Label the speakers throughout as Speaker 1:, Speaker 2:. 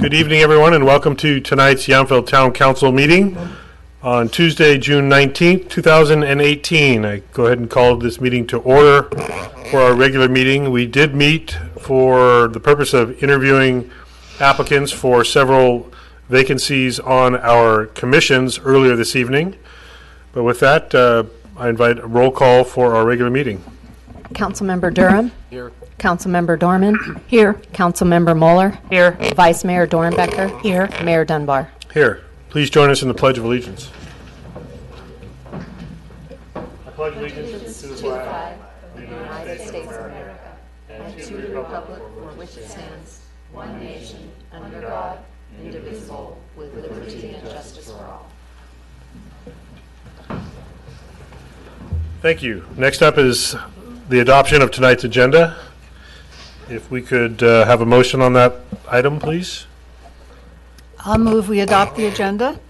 Speaker 1: Good evening, everyone, and welcome to tonight's Yountville Town Council meeting on Tuesday, June 19th, 2018. I go ahead and call this meeting to order for our regular meeting. We did meet for the purpose of interviewing applicants for several vacancies on our commissions earlier this evening. But with that, I invite a roll call for our regular meeting.
Speaker 2: Councilmember Durham.
Speaker 3: Here.
Speaker 2: Councilmember Dorman. Here. Councilmember Moeller.
Speaker 4: Here.
Speaker 2: Vice Mayor Dornbecker.
Speaker 4: Here.
Speaker 2: Mayor Dunbar.
Speaker 1: Here, please join us in the Pledge of Allegiance. I pledge allegiance to the flag
Speaker 2: of the United States of America and to the republic for which it stands, one nation, under God, indivisible, with liberty and justice for all.
Speaker 1: Thank you. Next up is the adoption of tonight's agenda. If we could have a motion on that item, please.
Speaker 4: I'll move we adopt the agenda.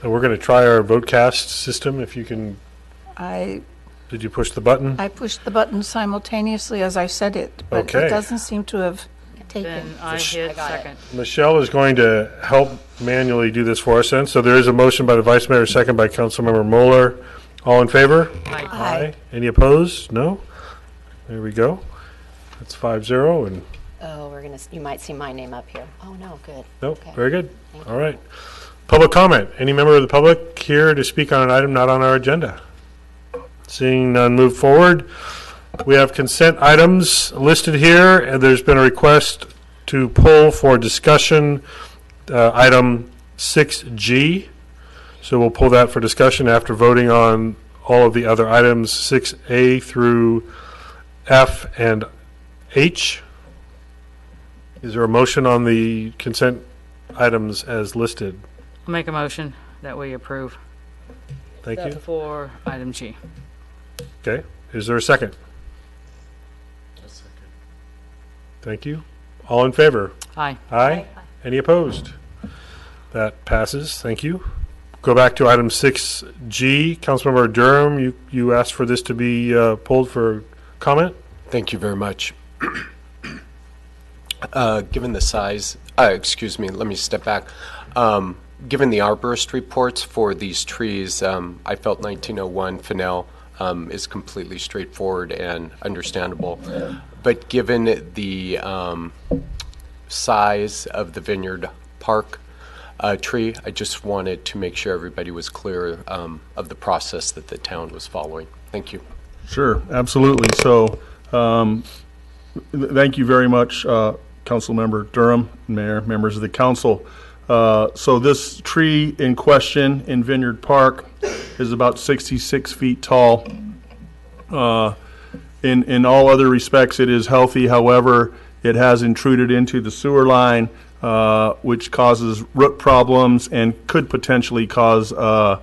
Speaker 1: And we're going to try our VoteCast system. If you can,
Speaker 4: I
Speaker 1: did you push the button?
Speaker 4: pushed the button simultaneously as I said it, but
Speaker 1: Okay.
Speaker 4: it doesn't seem to have taken.
Speaker 5: Then I hit second.
Speaker 1: Michelle is going to help manually do this for us then. So there is a motion by the Vice Mayor, second by Councilmember Moeller. All in favor?
Speaker 4: Aye.
Speaker 1: Any opposed? No? There we go. That's 5-0 and
Speaker 2: Oh, you might see my name up here. Oh, no, good.
Speaker 1: nope,
Speaker 2: Okay.
Speaker 1: very good. All right. Public comment. Any member of the public here to speak on an item not on our agenda? Seeing none, move forward. We have consent items listed here, and there's been a request to pull for discussion item 6G. So we'll pull that for discussion after voting on all of the other items, 6A through F and H. Is there a motion on the consent items as listed?
Speaker 5: I'll make a motion that we approve
Speaker 1: Thank you.
Speaker 5: for item G.
Speaker 1: Okay. Is there a second? A second. Thank you. All in favor?
Speaker 5: Aye.
Speaker 1: Aye. Any opposed? That passes. Thank you. Go back to item 6G. Councilmember Durham, you asked for this to be pulled for comment?
Speaker 3: Thank you very much. Given the size, excuse me, let me step back. Given the arborist reports for these trees, I felt 1901 Fennel is completely straightforward and understandable. But given the size of the Vineyard Park tree, I just wanted to make sure everybody was clear of the process that the town was following. Thank you.
Speaker 6: Sure, absolutely. So, thank you very much, Councilmember Durham, Mayor, members of the council. So this tree in question in Vineyard Park is about 66 feet tall. In all other respects, it is healthy. However, it has intruded into the sewer line, which causes root problems and could potentially cause other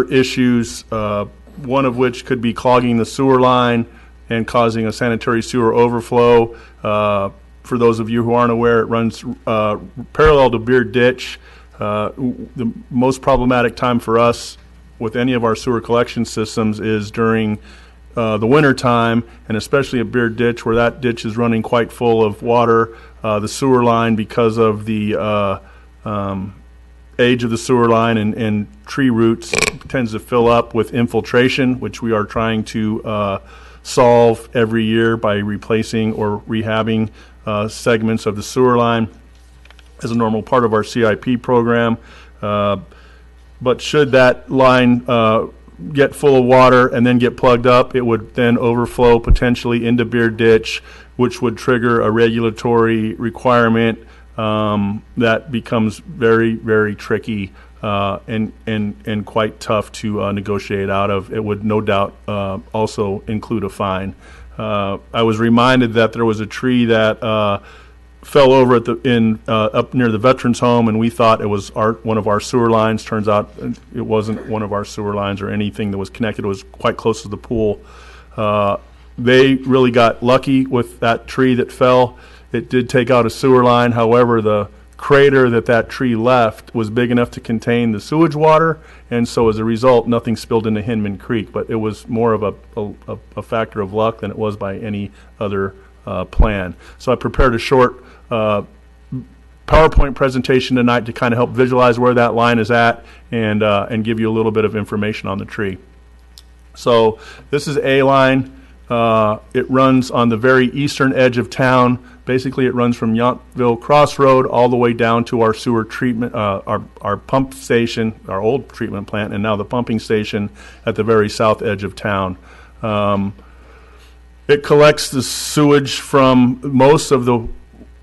Speaker 6: issues, one of which could be clogging the sewer line and causing a sanitary sewer overflow. For those of you who aren't aware, it runs parallel to Beard Ditch. The most problematic time for us with any of our sewer collection systems is during the winter time, and especially at Beard Ditch, where that ditch is running quite full of water. The sewer line, because of the age of the sewer line and tree roots, tends to fill up with infiltration, which we are trying to solve every year by replacing or rehabbing segments of the sewer line as a normal part of our CIP program. But should that line get full of water and then get plugged up, it would then overflow potentially into Beard Ditch, which would trigger a regulatory requirement that becomes very, very tricky and quite tough to negotiate out of. It would no doubt also include a fine. I was reminded that there was a tree that fell over at up near the Veterans Home, and we thought it was one of our sewer lines. Turns out it wasn't one of our sewer lines or anything that was connected. It was quite close to the pool. They really got lucky with that tree that fell. It did take out a sewer line. However, the crater that tree left was big enough to contain the sewage water, and so as a result, nothing spilled into Hinman Creek. But it was more of a factor of luck than it was by any other plan. So I prepared a short PowerPoint presentation tonight to kind of help visualize where that line is at and give you a little bit of information on the tree. So this is A line. It runs on the very eastern edge of town. Basically, it runs from Yountville Crossroad all the way down to our sewer treatment, our pump station, our old treatment plant, and now the pumping station at the very south edge of town. It collects the sewage from most of the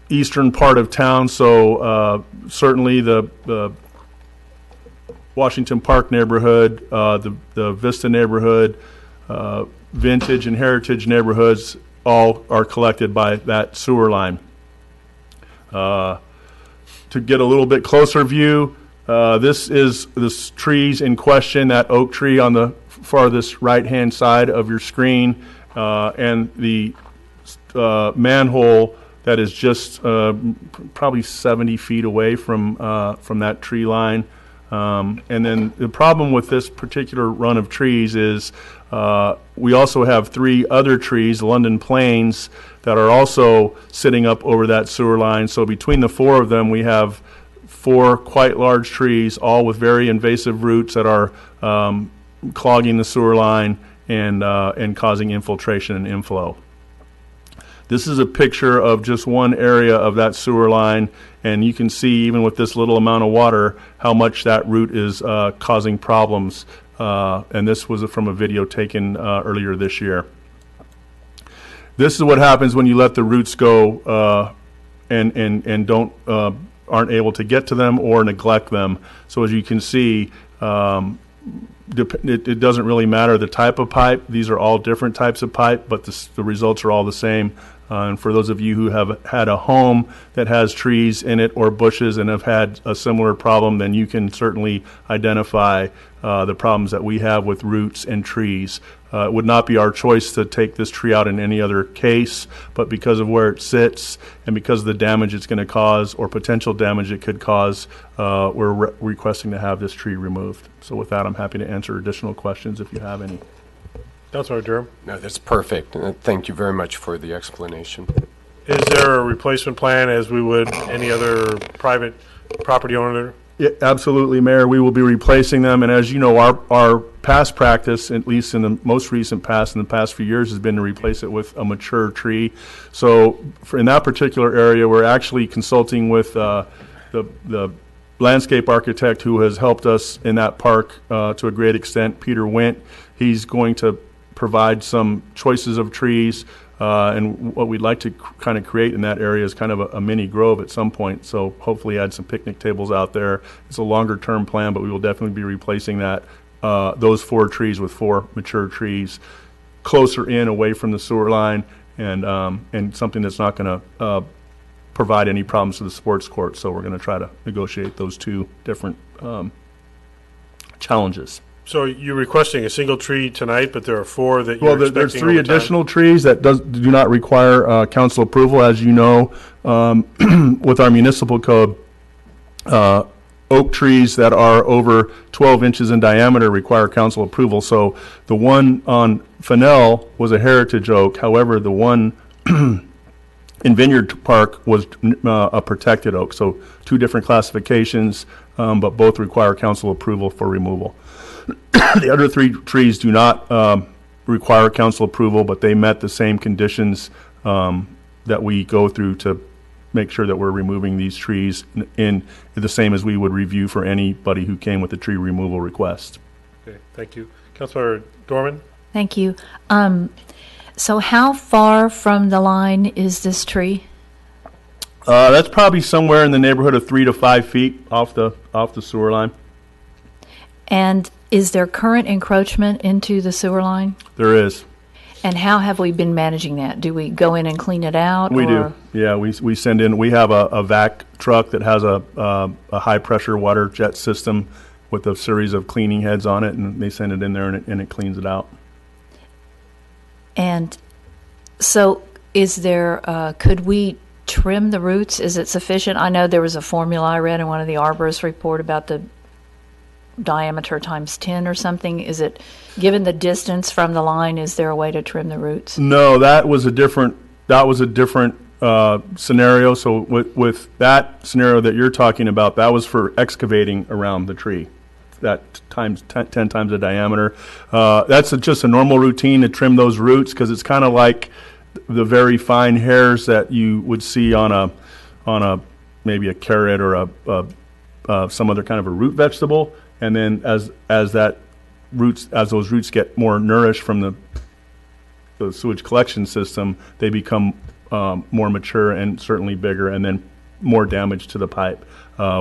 Speaker 6: eastern part of town, so certainly the Washington Park neighborhood, the Vista neighborhood, Vintage and Heritage neighborhoods all are collected by that sewer line. To get a little bit closer view, this is the trees in question, that oak tree on the farthest right-hand side of your screen, and the manhole that is just probably 70 feet away from that tree line. And then the problem with this particular run of trees is we also have 3 other trees, London Plains, that are also sitting up over that sewer line. So between the 4 of them, we have 4 quite large trees, all with very invasive roots that are clogging the sewer line and causing infiltration and inflow. This is a picture of just one area of that sewer line, and you can see, even with this little amount of water, how much that root is causing problems. And this was from a video taken earlier this year. This is what happens when you let the roots go and aren't able to get to them or neglect them. So as you can see, it doesn't really matter the type of pipe. These are all different types of pipe, but the results are all the same. And for those of you who have had a home that has trees in it or bushes and have had a similar problem, then you can certainly identify the problems that we have with roots and trees. It would not be our choice to take this tree out in any other case, but because of where it sits and because of the damage it's going to cause or potential damage it could cause, we're requesting to have this tree removed. So with that, I'm happy to answer additional questions if you have any.
Speaker 1: Councilor Durham,
Speaker 3: No, that's perfect. Thank you very much for the explanation.
Speaker 1: is there a replacement plan as we would any other private property owner?
Speaker 6: Yeah, absolutely, Mayor. We will be replacing them, and as you know, our past practice, at least in the most recent past, in the past few years, has been to replace it with a mature tree. So in that particular area, we're actually consulting with the landscape architect who has helped us in that park to a great extent, Peter Wint. He's going to provide some choices of trees, and what we'd like to kind of create in that area is kind of a mini grove at some point. So hopefully add some picnic tables out there. It's a longer term plan, but we will definitely be replacing that those 4 trees with 4 mature trees closer in, away from the sewer line, and something that's not going to provide any problems to the sports court. So we're going to try to negotiate those 2 different challenges.
Speaker 1: So you're requesting a single tree tonight, but there are 4 that you're
Speaker 6: Well,
Speaker 1: expecting
Speaker 6: there's 3
Speaker 1: over time?
Speaker 6: additional trees that do not require council approval. As you know, with our municipal code, oak trees that are over 12 inches in diameter require council approval. So the one on Fennell was a heritage oak. However, the one in Vineyard Park was a protected oak. So 2 different classifications, but both require council approval for removal. The other 3 trees do not require council approval, but they met the same conditions that we go through to make sure that we're removing these trees in the same as we would review for anybody who came with a tree removal request.
Speaker 1: Okay, thank you. Councilor Dorman?
Speaker 7: Thank you. So how far from the line is this tree?
Speaker 6: That's probably somewhere in the neighborhood of 3 to 5 feet off the sewer line.
Speaker 7: And is there current encroachment into the sewer line?
Speaker 6: There is.
Speaker 7: And how have we been managing that? Do we go in and clean it out?
Speaker 6: We
Speaker 7: or?
Speaker 6: do. Yeah, we send in. We have a vac truck that has a high pressure water jet system with a series of cleaning heads on it, and they send it in there and it cleans it out.
Speaker 7: And so is there, could we trim the roots? Is it sufficient? I know there was a formula I read in one of the arborists report about the diameter times 10 or something. Is it, given the distance from the line, is there a way to trim the roots?
Speaker 6: No, that was a different scenario. So with that scenario that you're talking about, that was for excavating around the tree. That times 10 times the diameter. That's just a normal routine to trim those roots because it's kind of like the very fine hairs that you would see on a maybe a carrot or some other kind of a root vegetable. And then as those roots get more nourished from the sewage collection system, they become more mature and certainly bigger, and then more damage to the pipe.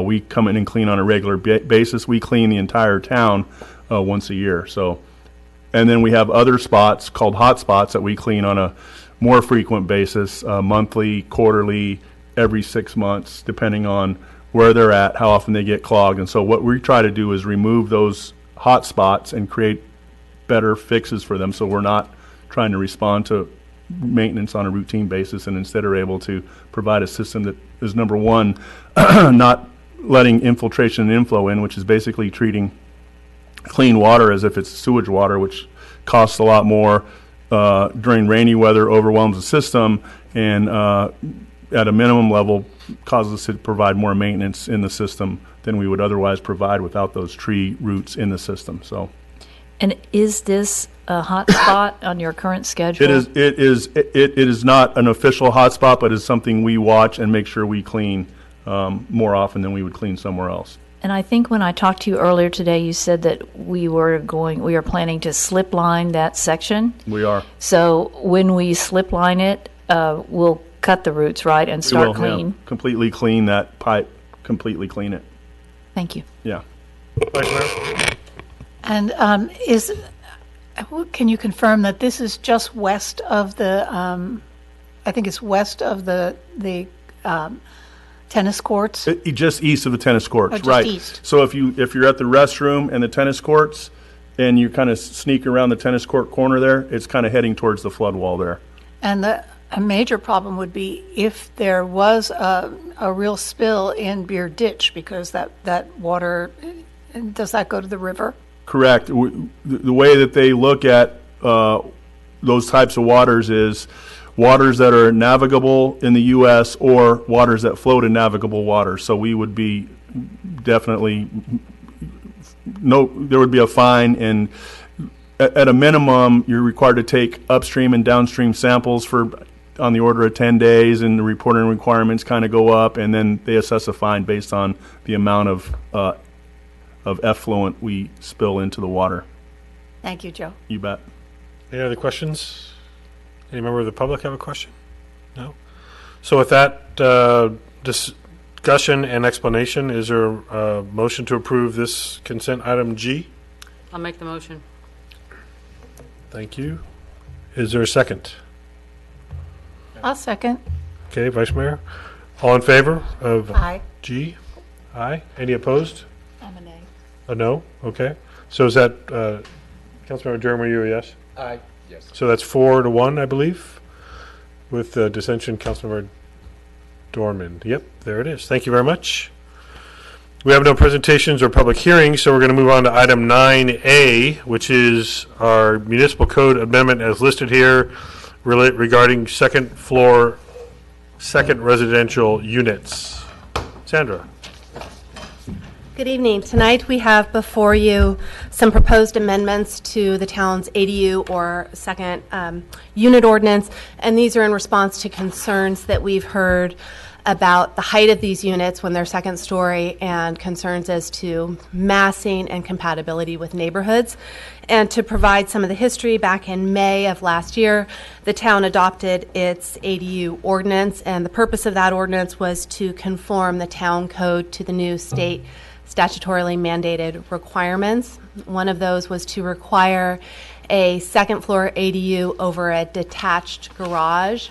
Speaker 6: We come in and clean on a regular basis. We clean the entire town once a year. So, and then we have other spots called hot spots that we clean on a more frequent basis, monthly, quarterly, every 6 months, depending on where they're at, how often they get clogged. And so what we try to do is remove those hot spots and create better fixes for them, so we're not trying to respond to maintenance on a routine basis, and instead are able to provide a system that is, number one, not letting infiltration and inflow in, which is basically treating clean water as if it's sewage water, which costs a lot more during rainy weather, overwhelms the system, and at a minimum level causes us to provide more maintenance in the system than we would otherwise provide without those tree roots in the system. So,
Speaker 7: And is this a hot spot on your current schedule?
Speaker 6: it is not an official hotspot, but it's something we watch and make sure we clean more often than we would clean somewhere else.
Speaker 7: And I think when I talked to you earlier today, you said that we are planning to slip line that section.
Speaker 6: We are.
Speaker 7: So when we slip line it, we'll cut the roots, right, and
Speaker 6: We
Speaker 7: start
Speaker 6: will, yeah,
Speaker 7: clean.
Speaker 6: completely clean that pipe, completely clean it.
Speaker 7: Thank you.
Speaker 6: Yeah.
Speaker 1: Vice Mayor?
Speaker 4: And can you confirm that this is just west of the, I think it's west of the tennis courts?
Speaker 6: Just east of the tennis courts,
Speaker 4: Oh, just
Speaker 6: right.
Speaker 4: east.
Speaker 6: So if you're at the restroom and the tennis courts, and you kind of sneak around the tennis court corner there, it's kind of heading towards the flood wall there.
Speaker 4: And a major problem would be if there was a real spill in Beer Ditch, because that water, does that go to the river?
Speaker 6: Correct. The way that they look at those types of waters is waters that are navigable in the U.S. or waters that float in navigable waters. So we would be definitely, there would be a fine, and at a minimum, you're required to take upstream and downstream samples for on the order of 10 days, and the reporting requirements kind of go up, and then they assess a fine based on the amount of effluent we spill into the water.
Speaker 4: Thank you, Joe.
Speaker 6: You bet.
Speaker 1: Any other questions? Any member of the public have a question? No? So with that discussion and explanation, is there a motion to approve this consent item G?
Speaker 5: I'll make the motion.
Speaker 1: Thank you. Is there a second?
Speaker 4: I'll second.
Speaker 1: Okay, Vice Mayor. All in favor of
Speaker 4: Aye.
Speaker 1: G? Aye. Any opposed?
Speaker 4: I'm an A.
Speaker 1: A no? Okay. So is that, Councilmember Durham, are you a yes?
Speaker 3: Aye. Yes.
Speaker 1: So that's 4-1, I believe, with the dissension, Councilmember Dorman. Yep, there it is. Thank you very much. We have no presentations or public hearings, so we're going to move on to item 9A, which is our municipal code amendment as listed here regarding second residential units. Sandra.
Speaker 8: Good evening. Tonight we have before you some proposed amendments to the town's ADU or second unit ordinance, and these are in response to concerns that we've heard about the height of these units when they're second story and concerns as to massing and compatibility with neighborhoods. And to provide some of the history, back in May of last year, the town adopted its ADU ordinance, and the purpose of that ordinance was to conform the town code to the new state statutorily mandated requirements. One of those was to require a second floor ADU over a detached garage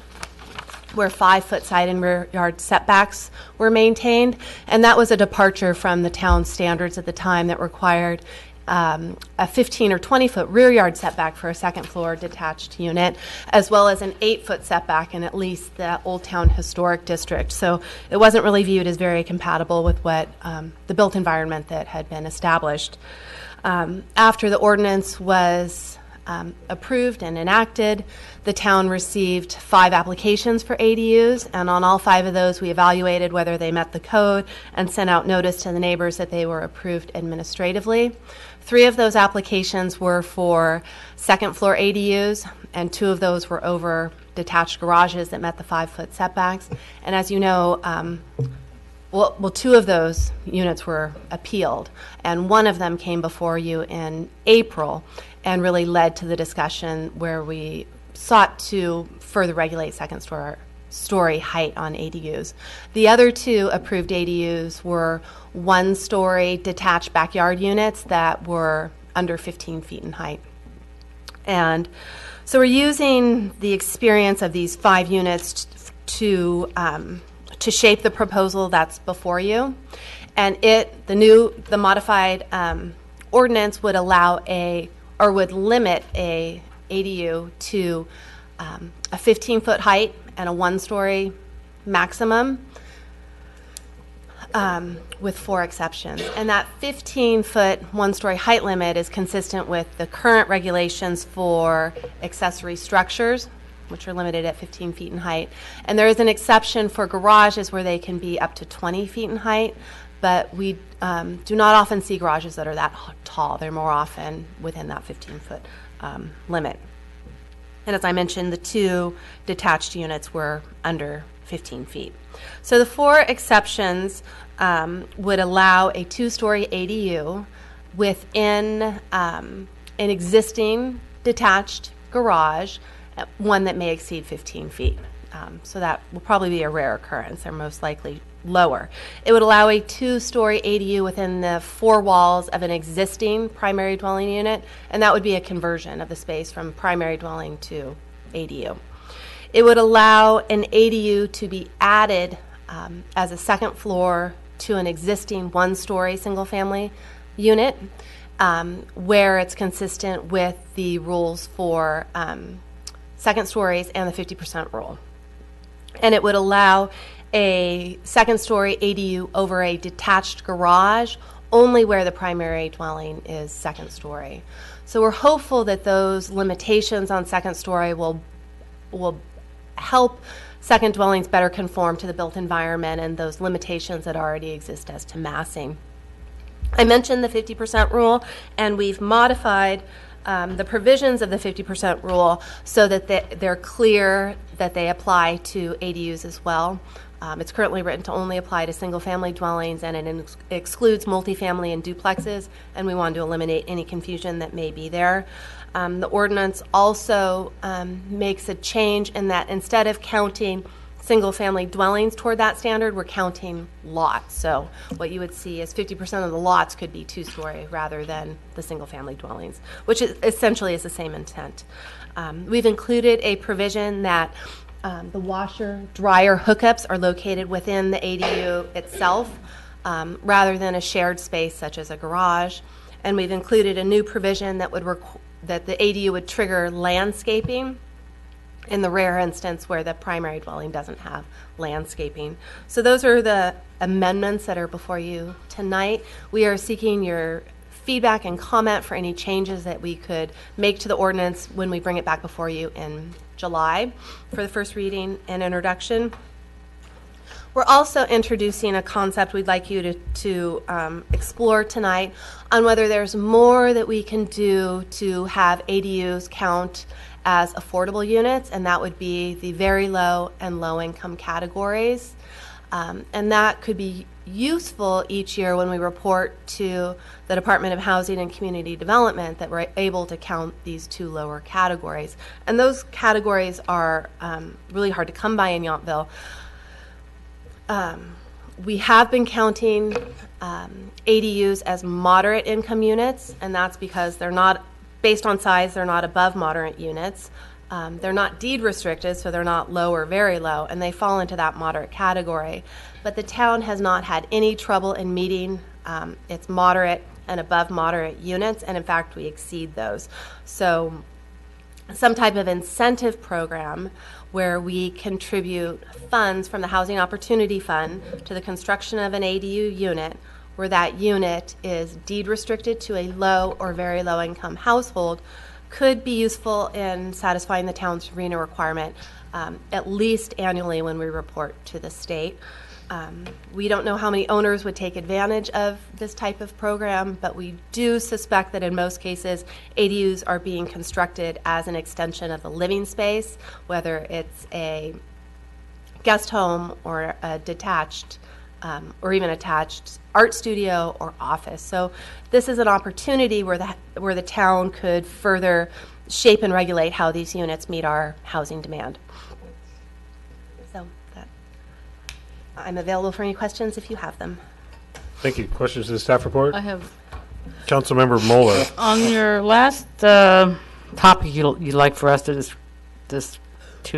Speaker 8: where 5-foot side and rear yard setbacks were maintained. And that was a departure from the town standards at the time that required a 15 or 20-foot rear yard setback for a second floor detached unit, as well as an 8-foot setback in at least the Old Town Historic District. So it wasn't really viewed as very compatible with what the built environment that had been established. After the ordinance was approved and enacted, the town received 5 applications for ADUs, and on all 5 of those, we evaluated whether they met the code and sent out notice to the neighbors that they were approved administratively. 3 of those applications were for second-floor ADUs, and 2 of those were over detached garages that met the 5-foot setbacks. And as you know, well, 2 of those units were appealed, and 1 of them came before you in April and really led to the discussion where we sought to further regulate second-story height on ADUs. The other 2 approved ADUs were 1-story detached backyard units that were under 15 feet in height. And so we're using the experience of these 5 units to shape the proposal that's before you. And the modified ordinance would would limit a ADU to a 15-foot height and a 1-story maximum, with 4 exceptions. And that 15-foot 1-story height limit is consistent with the current regulations for accessory structures, which are limited at 15 feet in height. And there is an exception for garages where they can be up to 20 feet in height, but we do not often see garages that are that tall. They're more often within that 15-foot limit. And as I mentioned, the 2 detached units were under 15 feet. So the 4 exceptions would allow a 2-story ADU within an existing detached garage, one that may exceed 15 feet. So that will probably be a rare occurrence. They're most likely lower. It would allow a 2-story ADU within the 4 walls of an existing primary dwelling unit, and that would be a conversion of the space from primary dwelling to ADU. It would allow an ADU to be added as a second floor to an existing 1-story single-family unit, where it's consistent with the rules for second stories and the 50% rule. And it would allow a second-story ADU over a detached garage only where the primary dwelling is second story. So we're hopeful that those limitations on second story will help second dwellings better conform to the built environment and those limitations that already exist as to massing. I mentioned the 50% rule, and we've modified the provisions of the 50% rule so that they're clear that they apply to ADUs as well. It's currently written to only apply to single-family dwellings, and it excludes multifamily and duplexes, and we want to eliminate any confusion that may be there. The ordinance also makes a change in that instead of counting single-family dwellings toward that standard, we're counting lots. So what you would see is 50% of the lots could be 2-story rather than the single-family dwellings, which essentially is the same intent. We've included a provision that the washer-dryer hookups are located within the ADU itself rather than a shared space such as a garage. And we've included a new provision that that the ADU would trigger landscaping in the rare instance where the primary dwelling doesn't have landscaping. So those are the amendments that are before you tonight. We are seeking your feedback and comment for any changes that we could make to the ordinance when we bring it back before you in July for the first reading and introduction. We're also introducing a concept we'd like you to explore tonight on whether there's more that we can do to have ADUs count as affordable units, and that would be the very low and low income categories. And that could be useful each year when we report to the Department of Housing and Community Development that we're able to count these 2 lower categories. And those categories are really hard to come by in Yountville. We have been counting ADUs as moderate income units, and that's because they're not, based on size, they're not above moderate units. They're not deed restricted, so they're not low or very low, and they fall into that moderate category. But the town has not had any trouble in meeting its moderate and above moderate units, and in fact, we exceed those. So some type of incentive program where we contribute funds from the Housing Opportunity Fund to the construction of an ADU unit, where that unit is deed restricted to a low or very low income household, could be useful in satisfying the town's RENA requirement, at least annually when we report to the state. We don't know how many owners would take advantage of this type of program, but we do suspect that in most cases, ADUs are being constructed as an extension of the living space, whether it's a guest home or a detached or even attached art studio or office. So this is an opportunity where the town could further shape and regulate how these units meet our housing demand. So I'm available for any questions if you have them.
Speaker 1: Thank you. Questions to the staff report?
Speaker 5: I have,
Speaker 1: Councilmember Moeller.
Speaker 5: on your last topic you'd like for us to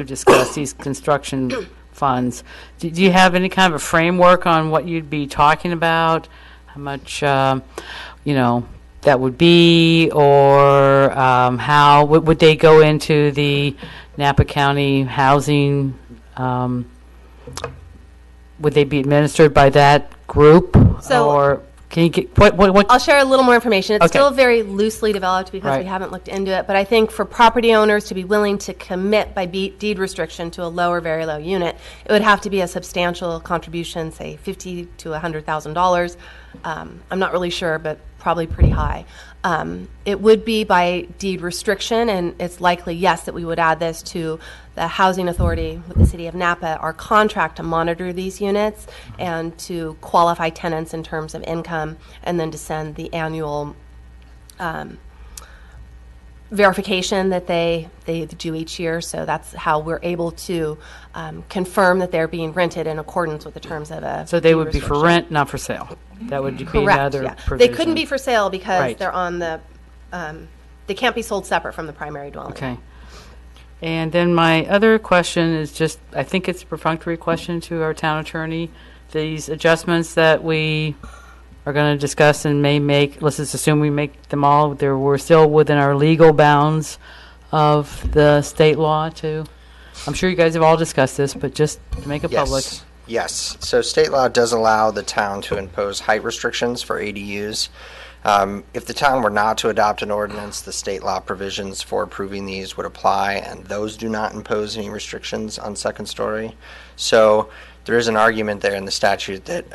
Speaker 5: discuss these construction funds, do you have any kind of a framework on what you'd be talking about? How much, that would be, or how would they go into the Napa County housing? Would they be administered by that group?
Speaker 8: So-
Speaker 5: or can you get what?
Speaker 8: I'll share a little more information. It's
Speaker 5: Okay.
Speaker 8: still very loosely developed because
Speaker 5: Right.
Speaker 8: we haven't looked into it, but I think for property owners to be willing to commit by deed restriction to a low or very low unit, it would have to be a substantial contribution, say $50,000 to $100,000. I'm not really sure, but probably pretty high. It would be by deed restriction, and it's likely, yes, that we would add this to the housing authority with the city of Napa, our contract to monitor these units and to qualify tenants in terms of income, and then to send the annual verification that they do each year. So that's how we're able to confirm that they're being rented in accordance with the terms of a
Speaker 5: So they
Speaker 8: deed
Speaker 5: would be for
Speaker 8: restriction.
Speaker 5: rent, not for sale. That would be
Speaker 8: Correct,
Speaker 5: another
Speaker 8: yeah.
Speaker 5: provision.
Speaker 8: They couldn't be for sale because
Speaker 5: Right.
Speaker 8: they're on the, they can't be sold separate from the primary dwelling.
Speaker 5: Okay. And then my other question is just, I think it's a perfunctory question to our town attorney. These adjustments that we are going to discuss and may make, let's just assume we make them all, we're still within our legal bounds of the state law too. I'm sure you guys have all discussed this, but just to make it public.
Speaker 9: Yes. So state law does allow the town to impose height restrictions for ADUs. If the town were not to adopt an ordinance, the state law provisions for approving these would apply, and those do not impose any restrictions on second story. So there is an argument there in the statute that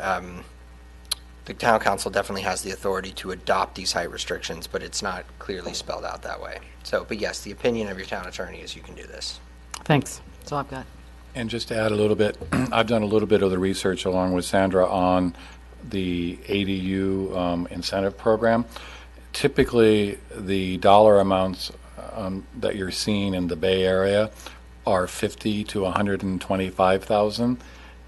Speaker 9: the town council definitely has the authority to adopt these height restrictions, but it's not clearly spelled out that way. So, but yes, the opinion of your town attorney is you can do this.
Speaker 5: Thanks. That's all I've got.
Speaker 10: And just to add a little bit, I've done a little bit of the research along with Sandra on the ADU incentive program. Typically, the dollar amounts that you're seeing in the Bay Area are $50,000 to $125,000,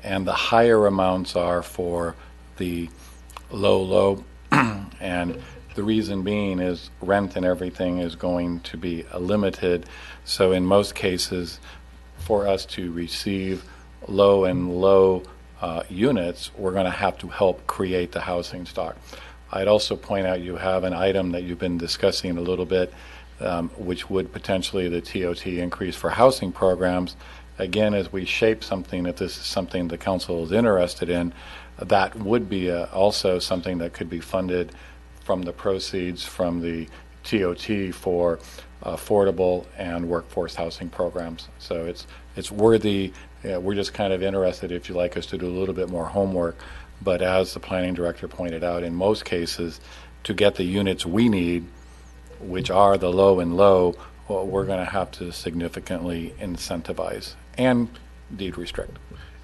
Speaker 10: and the higher amounts are for the low, and the reason being is rent and everything is going to be limited. So in most cases, for us to receive low units, we're going to have to help create the housing stock. I'd also point out you have an item that you've been discussing a little bit, which would potentially the TOT increase for housing programs. Again, as we shape something, if this is something the council is interested in, that would be also something that could be funded from the proceeds from the TOT for affordable and workforce housing programs. So it's worthy. We're just kind of interested if you'd like us to do a little bit more homework. But as the planning director pointed out, in most cases, to get the units we need, which are the low and low, we're going to have to significantly incentivize and deed restrict.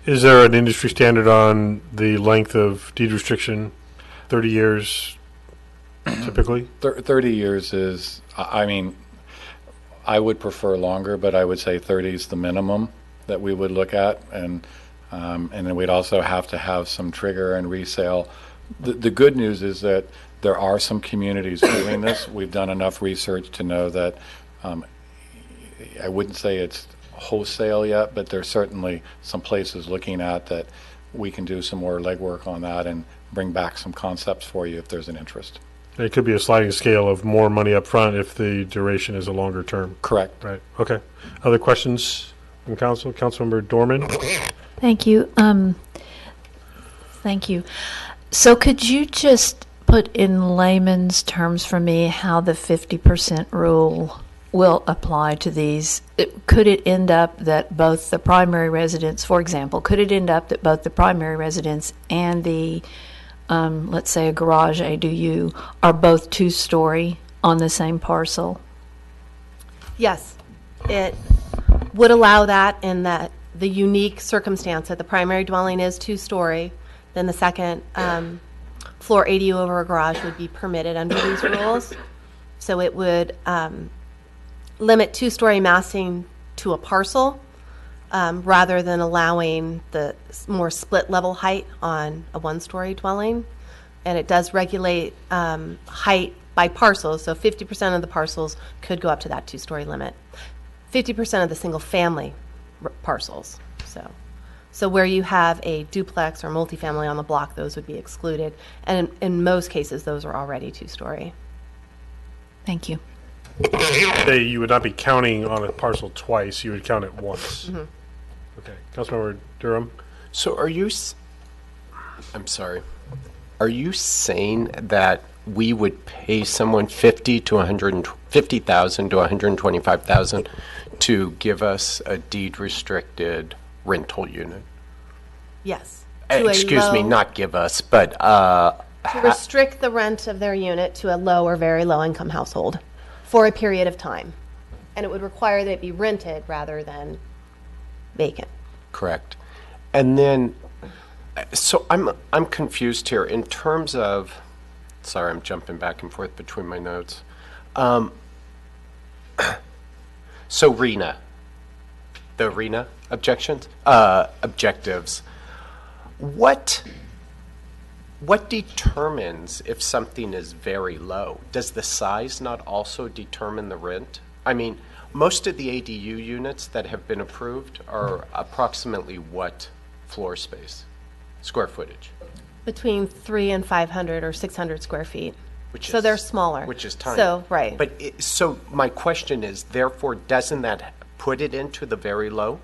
Speaker 1: Is there an industry standard on the length of deed restriction? 30 years typically?
Speaker 10: 30 years is, I mean, I would prefer longer, but I would say 30 is the minimum that we would look at, and then we'd also have to have some trigger and resale. The good news is that there are some communities doing this. We've done enough research to know that I wouldn't say it's wholesale yet, but there's certainly some places looking at that we can do some more legwork on that and bring back some concepts for you if there's an interest.
Speaker 1: It could be a sliding scale of more money up front if the duration is a longer term.
Speaker 10: Correct.
Speaker 1: Right. Okay. Other questions from council? Councilmember Dorman?
Speaker 7: Thank you. Thank you. So could you just put in layman's terms for me how the 50% rule will apply to these, could it end up that both the primary residence, for example, could it end up that both the primary residence and the, let's say a garage ADU, are both two-story on the same parcel?
Speaker 8: Yes, it would allow that in that the unique circumstance that the primary dwelling is two-story, then the second floor ADU over a garage would be permitted under these rules. So it would limit two-story massing to a parcel rather than allowing the more split-level height on a one-story dwelling. And it does regulate height by parcels, so 50% of the parcels could go up to that two-story limit. 50% of the single-family parcels. So where you have a duplex or multifamily on the block, those would be excluded. And in most cases, those are already two-story.
Speaker 7: Thank you.
Speaker 1: Say you would not be counting on a parcel twice, you would count it once. Okay, Councilmember Durham?
Speaker 3: So I'm sorry, are you saying that we would pay someone $50,000 to $125,000 to give us a deed-restricted rental unit?
Speaker 8: Yes.
Speaker 3: Excuse me, not give us, but
Speaker 8: To restrict the rent of their unit to a low or very low-income household for a period of time. And it would require that it be rented rather than vacant.
Speaker 3: correct. And then, so I'm confused here in terms of. Sorry, I'm jumping back and forth between my notes. So RENA, the RENA objectives. What determines if something is very low? Does the size not also determine the rent? I mean, most of the ADU units that have been approved are approximately what floor space, square footage?
Speaker 8: Between 300 and 500 or 600 square feet. So
Speaker 3: is-
Speaker 8: they're smaller.
Speaker 3: Which is tiny.
Speaker 8: So, right.
Speaker 3: But, so my question is, therefore, doesn't that put it into the very low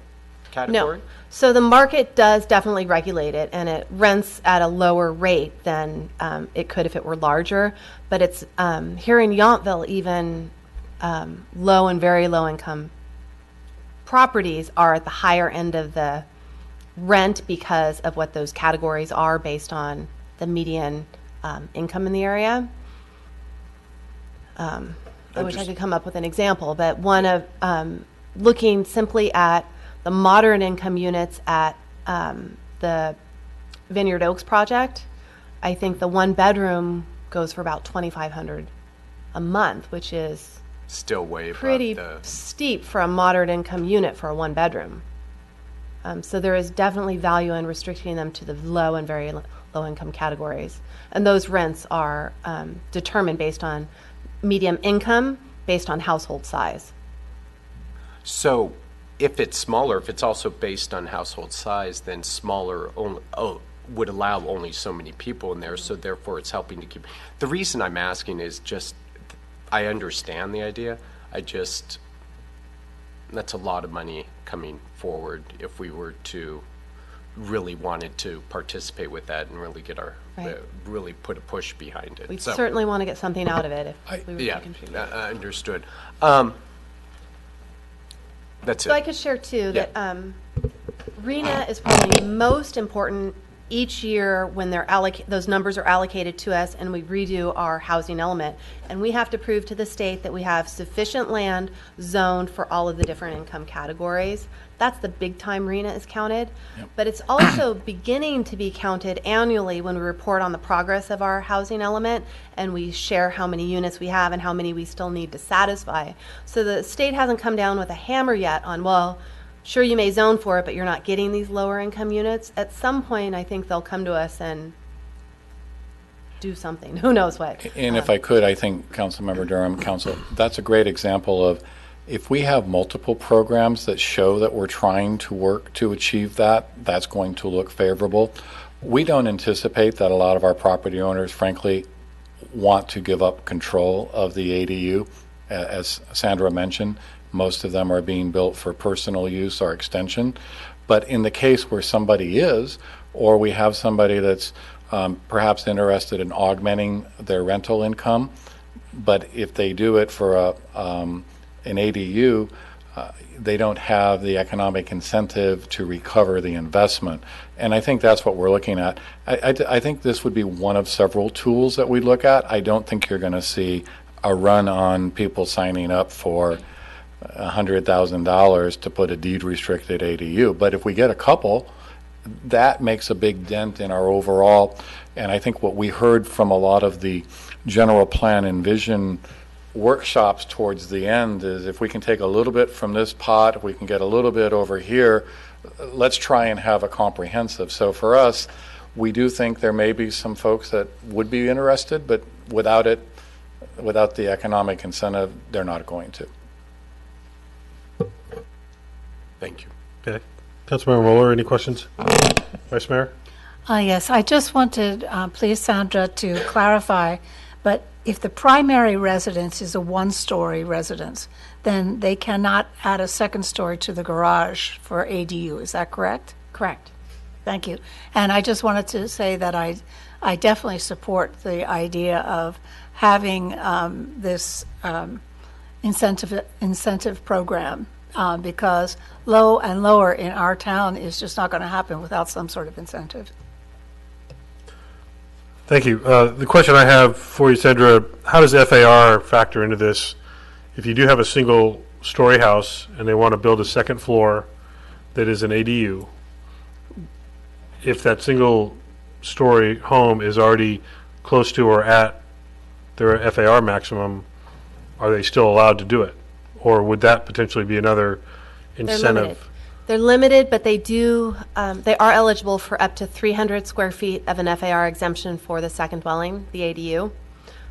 Speaker 3: category?
Speaker 8: No. So the market does definitely regulate it, and it rents at a lower rate than it could if it were larger. But it's here in Yountville, even low and very low income properties are at the higher end of the rent because of what those categories are based on the median income in the area. I wish I could come up with an example, but one of looking simply at the moderate income units at the Vineyard Oaks project, I think the one bedroom goes for about $2,500 a month, which is
Speaker 3: Still way above
Speaker 8: pretty
Speaker 3: the.
Speaker 8: steep for a moderate income unit for a one bedroom. So there is definitely value in restricting them to the low and very low income categories. And those rents are determined based on medium income, based on household size.
Speaker 3: So if it's smaller, if it's also based on household size, then smaller only, would allow only so many people in there, so therefore it's helping to keep. The reason I'm asking is just, I understand the idea, that's a lot of money coming forward if we were to really wanted to participate with that and really get our,
Speaker 8: Right.
Speaker 3: really put a push behind it.
Speaker 8: We
Speaker 3: So-
Speaker 8: certainly want to get something out of it if we were
Speaker 3: Yeah,
Speaker 8: to contribute.
Speaker 3: understood. That's
Speaker 8: So I
Speaker 3: it.
Speaker 8: could share too
Speaker 3: Yeah.
Speaker 8: that RENA is probably most important each year when they're those numbers are allocated to us and we redo our housing element. And we have to prove to the state that we have sufficient land zoned for all of the different income categories. That's the big time RENA is counted. But it's also beginning to be counted annually when we report on the progress of our housing element and we share how many units we have and how many we still need to satisfy. So the state hasn't come down with a hammer yet on, well, sure, you may zone for it, but you're not getting these lower income units. At some point, I think they'll come to us and do something. Who knows what?
Speaker 10: And if I could, I think, Councilmember Durham, Council, that's a great example of if we have multiple programs that show that we're trying to work to achieve that, that's going to look favorable. We don't anticipate that a lot of our property owners, frankly, want to give up control of the ADU. As Sandra mentioned, most of them are being built for personal use or extension. But in the case where somebody is, or we have somebody that's perhaps interested in augmenting their rental income, but if they do it for an ADU, they don't have the economic incentive to recover the investment. And I think that's what we're looking at. I think this would be one of several tools that we look at. I don't think you're going to see a run on people signing up for $100,000 to put a deed-restricted ADU. But if we get a couple, that makes a big dent in our overall. And I think what we heard from a lot of the general plan and vision workshops towards the end is if we can take a little bit from this pot, if we can get a little bit over here, let's try and have a comprehensive. So for us, we do think there may be some folks that would be interested, but without the economic incentive, they're not going to.
Speaker 3: Thank you.
Speaker 1: Okay. Councilmember Mueller, any questions? Vice Mayor?
Speaker 4: Yes, I just wanted, please, Sandra, to clarify, but if the primary residence is a one-story residence, then they cannot add a second story to the garage for ADU. Is that correct?
Speaker 8: Correct.
Speaker 4: Thank you. And I just wanted to say that I definitely support the idea of having this incentive program because low and lower in our town is just not going to happen without some sort of incentive.
Speaker 1: Thank you. The question I have for you, Sandra, how does FAR factor into this? If you do have a single-story house and they want to build a second floor that is an ADU, if that single-story home is already close to or at their FAR maximum, are they still allowed to do it? Or would that potentially be another incentive?
Speaker 8: They're limited, but they are eligible for up to 300 square feet of an FAR exemption for the second dwelling, the ADU.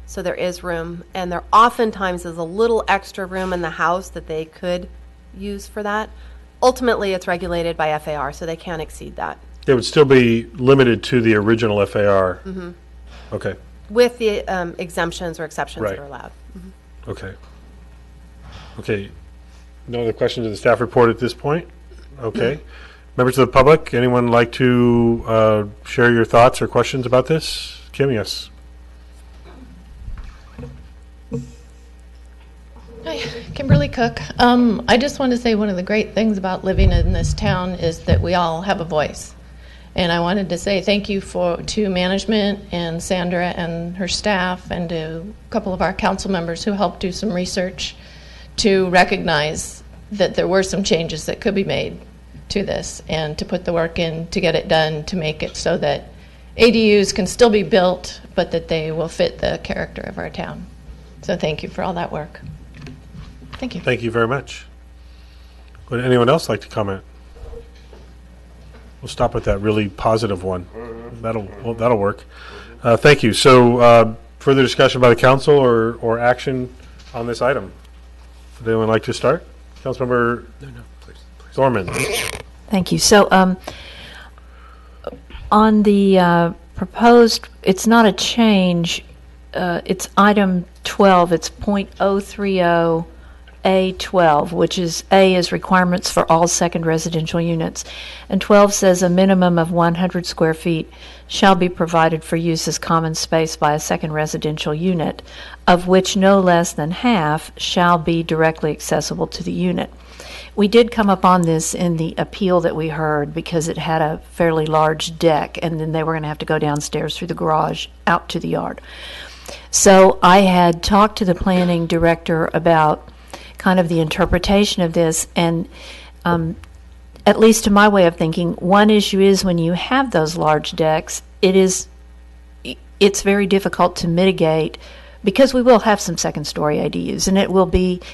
Speaker 8: So there is room, and there oftentimes is a little extra room in the house that they could use for that. Ultimately, it's regulated by FAR, so they can't exceed that.
Speaker 1: They would still be limited to the original FAR? Mm-hmm. Okay.
Speaker 8: With the exemptions or exceptions
Speaker 1: Right.
Speaker 8: that are allowed. Mm-hmm.
Speaker 1: Okay. Okay. No other questions of the staff report at this point? Okay. Members of the public, anyone like to share your thoughts or questions about this? Kim, yes.
Speaker 11: Hi, Kimberly Cook. I just want to say one of the great things about living in this town is that we all have a voice. And I wanted to say thank you to management and Sandra and her staff and to a couple of our council members who helped do some research to recognize that there were some changes that could be made to this and to put the work in to get it done to make it so that ADUs can still be built but that they will fit the character of our town. So thank you for all that work. Thank you.
Speaker 1: Thank you very much. Would anyone else like to comment? We'll stop with that really positive one. That'll work. Thank you. So further discussion by the council or action on this item? Would anyone like to start? Councilmember Thorman.
Speaker 7: Thank you. So on the proposed, it's not a change. It's item 12. It's .030 A12, which is A is requirements for all second residential units. And 12 says a minimum of 100 square feet shall be provided for use as common space by a second residential unit, of which no less than half shall be directly accessible to the unit. We did come upon this in the appeal that we heard because it had a fairly large deck, and then they were going to have to go downstairs through the garage out to the yard. So I had talked to the planning director about kind of the interpretation of this, and at least to my way of thinking, one issue is when you have those large decks, it's very difficult to mitigate because we will have some second story ADUs, and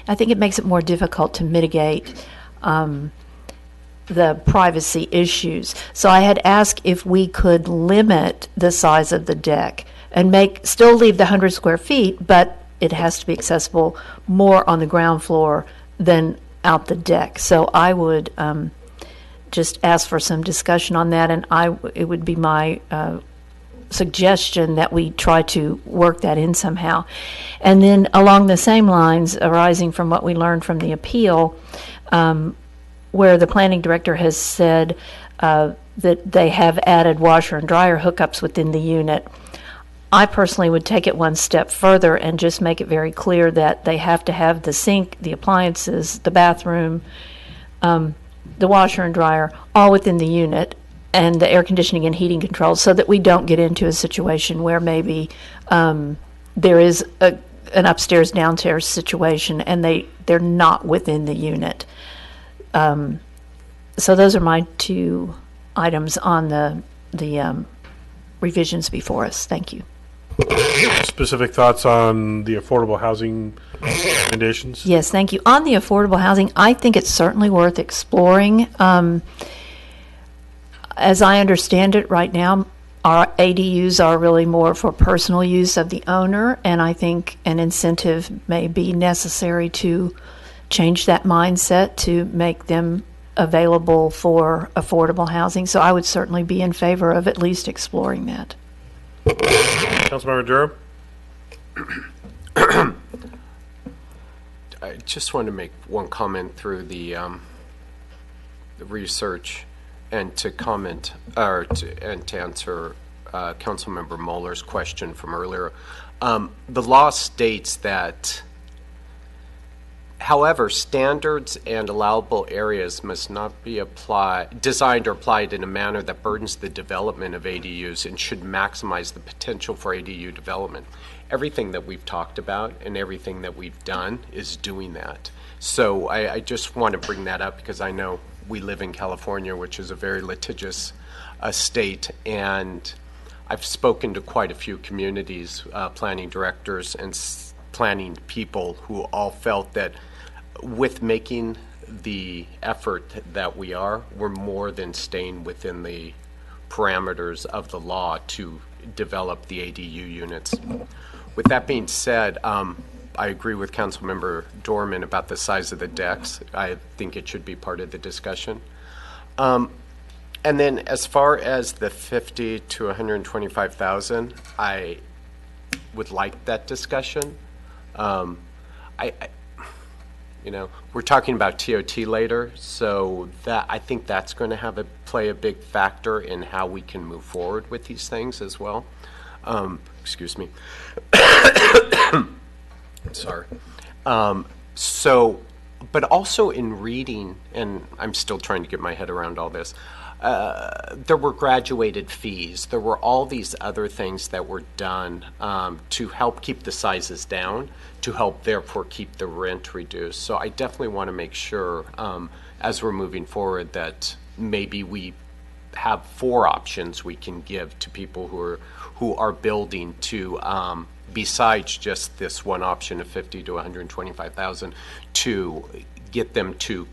Speaker 7: I think it makes it more difficult to mitigate the privacy issues. So I had asked if we could limit the size of the deck and still leave the 100 square feet, but it has to be accessible more on the ground floor than out the deck. So I would just ask for some discussion on that, and it would be my suggestion that we try to work that in somehow. And then along the same lines, arising from what we learned from the appeal, where the planning director has said that they have added washer and dryer hookups within the unit, I personally would take it one step further and just make it very clear that they have to have the sink, the appliances, the bathroom, the washer and dryer, all within the unit, and the air conditioning and heating controls, so that we don't get into a situation where maybe there is an upstairs downstairs situation and they're not within the unit. So those are my two items on the revisions before us. Thank you.
Speaker 1: Specific thoughts on the affordable housing recommendations?
Speaker 7: Yes, thank you. On the affordable housing, I think it's certainly worth exploring. As I understand it right now, our ADUs are really more for personal use of the owner, and I think an incentive may be necessary to change that mindset to make them available for affordable housing. So I would certainly be in favor of at least exploring that.
Speaker 1: Councilmember Durham?
Speaker 3: I just want to make one comment through the research and to comment and to answer Councilmember Muller's question from earlier. The law states that, however, standards and allowable areas must not be designed or applied in a manner that burdens the development of ADUs and should maximize the potential for ADU development. Everything that we've talked about and everything that we've done is doing that. So I just want to bring that up because I know we live in California, which is a very litigious state, and I've spoken to quite a few communities, planning directors and planning people who all felt that with making the effort that we're more than staying within the parameters of the law to develop the ADU units. With that being said, I agree with Councilmember Dorman about the size of the decks. I think it should be part of the discussion. And then as far as the 50 to 125,000, I would like that discussion. We're talking about TOT later, so that I think that's going to play a big factor in how we can move forward with these things as well. Excuse me. Sorry. But also in reading, and I'm still trying to get my head around all this, there were graduated fees. There were all these other things that were done to help keep the sizes down, to help therefore keep the rent reduced. So I definitely want to make sure as we're moving forward that maybe we have 4 options we can give to people who are building to besides just this one option of 50 to 125,000 to get them to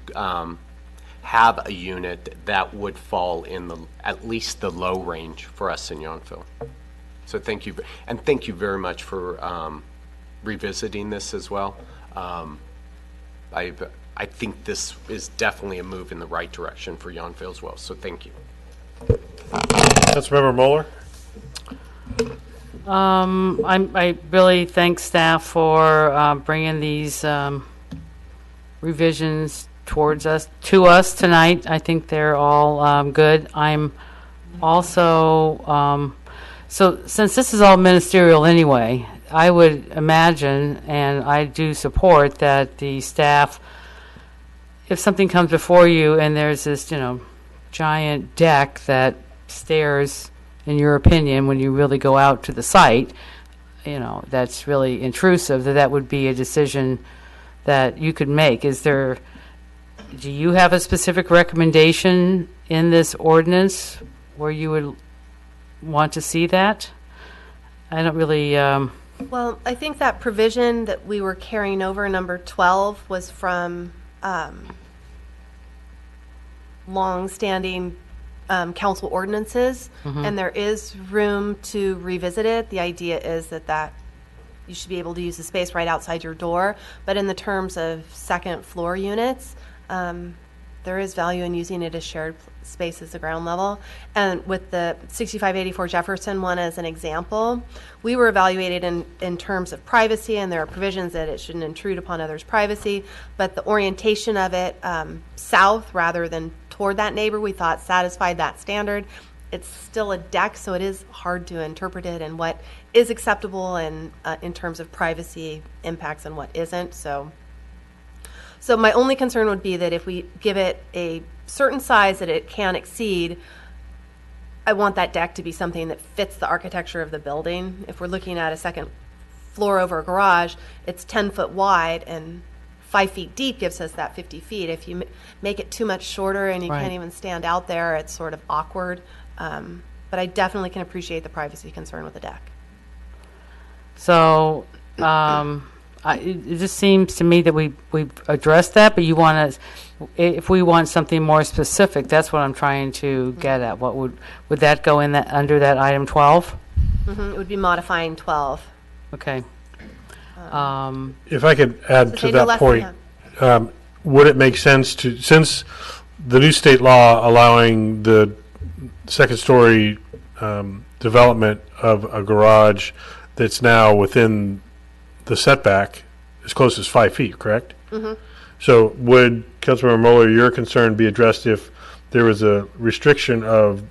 Speaker 3: have a unit that would fall in at least the low range for us in Yountville. So thank you, and thank you very much for revisiting this as well. I think this is definitely a move in the right direction for Yountville as well. So thank you.
Speaker 1: Councilmember Mueller?
Speaker 5: I really thank staff for bringing these revisions to us tonight. I think they're all good. I'm also so since this is all ministerial anyway, I would imagine, and I do support that the staff, if something comes before you and there's this giant deck that stares, in your opinion, when you really go out to the site, that's really intrusive, that would be a decision that you could make. Do you have a specific recommendation in this ordinance where you would want to see that? I don't really...
Speaker 8: Well, I think that provision that we were carrying over, number 12, was from long-standing council ordinances, and there is room to revisit it. The idea is that you should be able to use the space right outside your door, but in the terms of second floor units, there is value in using it as shared space as the ground level. And with the 6584 Jefferson one as an example, we were evaluated in terms of privacy, and there are provisions that it shouldn't intrude upon others' privacy, but the orientation of it south rather than toward that neighbor, we thought satisfied that standard. it's still a deck, so it is hard to interpret it and what is acceptable and in terms of privacy impacts and what isn't. So my only concern would be that if we give it a certain size that it can exceed, I want that deck to be something that fits the architecture of the building. If we're looking at a second floor over a garage, it's 10 foot wide and 5 feet deep gives us that 50 feet. If you make it too much shorter and you
Speaker 5: Right.
Speaker 8: can't even stand out there, it's sort of awkward. But I definitely can appreciate the privacy concern with the deck.
Speaker 5: So, it just seems to me that we've addressed that, but you want to, if we want something more specific, that's what I'm trying to get at. What would that go in that, under that item 12?
Speaker 8: It would be modifying 12.
Speaker 5: Okay.
Speaker 1: If I could add
Speaker 8: So
Speaker 1: to
Speaker 8: say no
Speaker 1: that
Speaker 8: less
Speaker 1: point,
Speaker 8: than
Speaker 1: would it make sense to, since the new state law allowing the second-story development of a garage that's now within the setback as close as 5 feet, correct? So would, Councilmember Mueller, your concern be addressed if there was a restriction of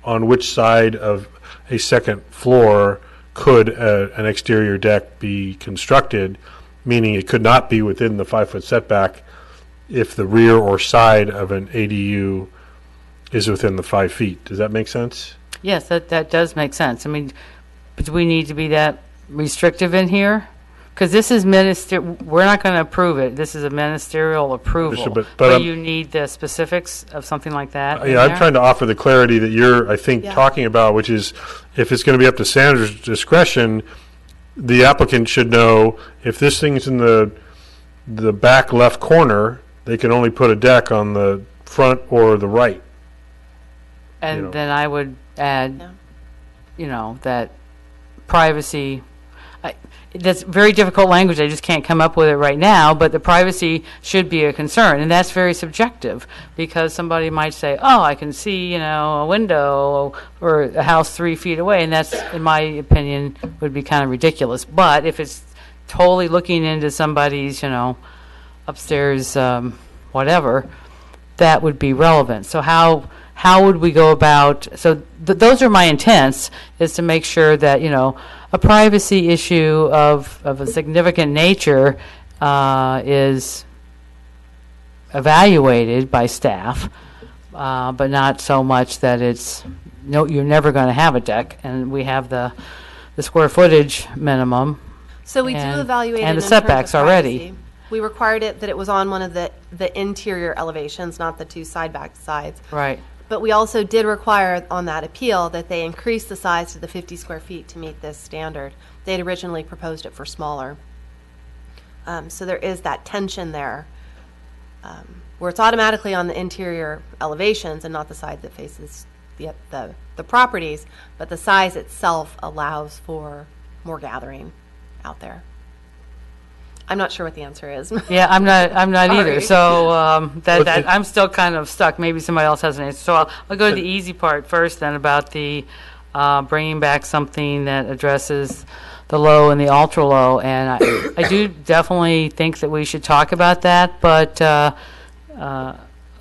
Speaker 1: on which side of a second floor could an exterior deck be constructed, meaning it could not be within the 5 foot setback if the rear or side of an ADU is within the 5 feet? Does that make sense?
Speaker 5: Yes, that does make sense. I mean, but do we need to be that restrictive in here? Because this is we're not going to approve it. This is a ministerial approval. But you need the specifics of something like that in
Speaker 1: Yeah, I'm
Speaker 5: there?
Speaker 1: trying to offer the clarity that you're, I think,
Speaker 8: Yeah.
Speaker 1: talking about, which is if it's going to be up to Sandra's discretion, the applicant should know if this thing's in the back left corner, they can only put a deck on the front or the right.
Speaker 5: And
Speaker 1: know.
Speaker 5: then I would add,
Speaker 8: Yeah.
Speaker 5: that privacy, that's very difficult language. I just can't come up with it right now, but the privacy should be a concern. And that's very subjective because somebody might say, oh, I can see, a window or a house 3 feet away. And that's, in my opinion, would be kind of ridiculous. But if it's totally looking into somebody's, upstairs, whatever, that would be relevant. So how would we go about, so those are my intents, is to make sure that, a privacy issue of a significant nature is evaluated by staff, but not so much that it's, you're never going to have a deck, and we have the square footage minimum.
Speaker 8: So we do
Speaker 5: And-
Speaker 8: evaluate it
Speaker 5: and the
Speaker 8: in terms of
Speaker 5: setbacks already.
Speaker 8: privacy. We required it that it was on one of the interior elevations, not the two side-back sides.
Speaker 5: Right.
Speaker 8: But we also did require on that appeal that they increase the size to the 50 square feet to meet this standard. They'd originally proposed it for smaller. So there is that tension there, where it's automatically on the interior elevations and not the side that faces the properties, but the size itself allows for more gathering out there. I'm not sure what the answer is.
Speaker 5: Yeah, I'm not either.
Speaker 8: Sorry.
Speaker 5: So
Speaker 1: What's it-
Speaker 5: I'm still kind of stuck. Maybe somebody else has an answer. So I'll go to the easy part first, then about the bringing back something that addresses the low and the ultra low. And I do definitely think that we should talk about that. But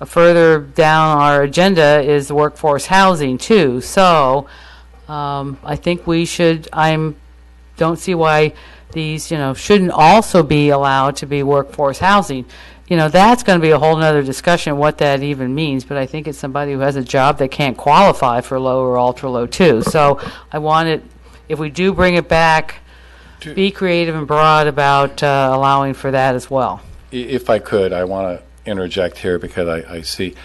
Speaker 5: further down our agenda is the workforce housing too. So I think we should. Don't see why these, shouldn't also be allowed to be workforce housing. That's going to be a whole nother discussion what that even means, but I think it's somebody who has a job that can't qualify for low or ultra low too. So I want it, if we do bring it back, be creative and broad about allowing for that as well.
Speaker 10: If I could, I want to interject here because I see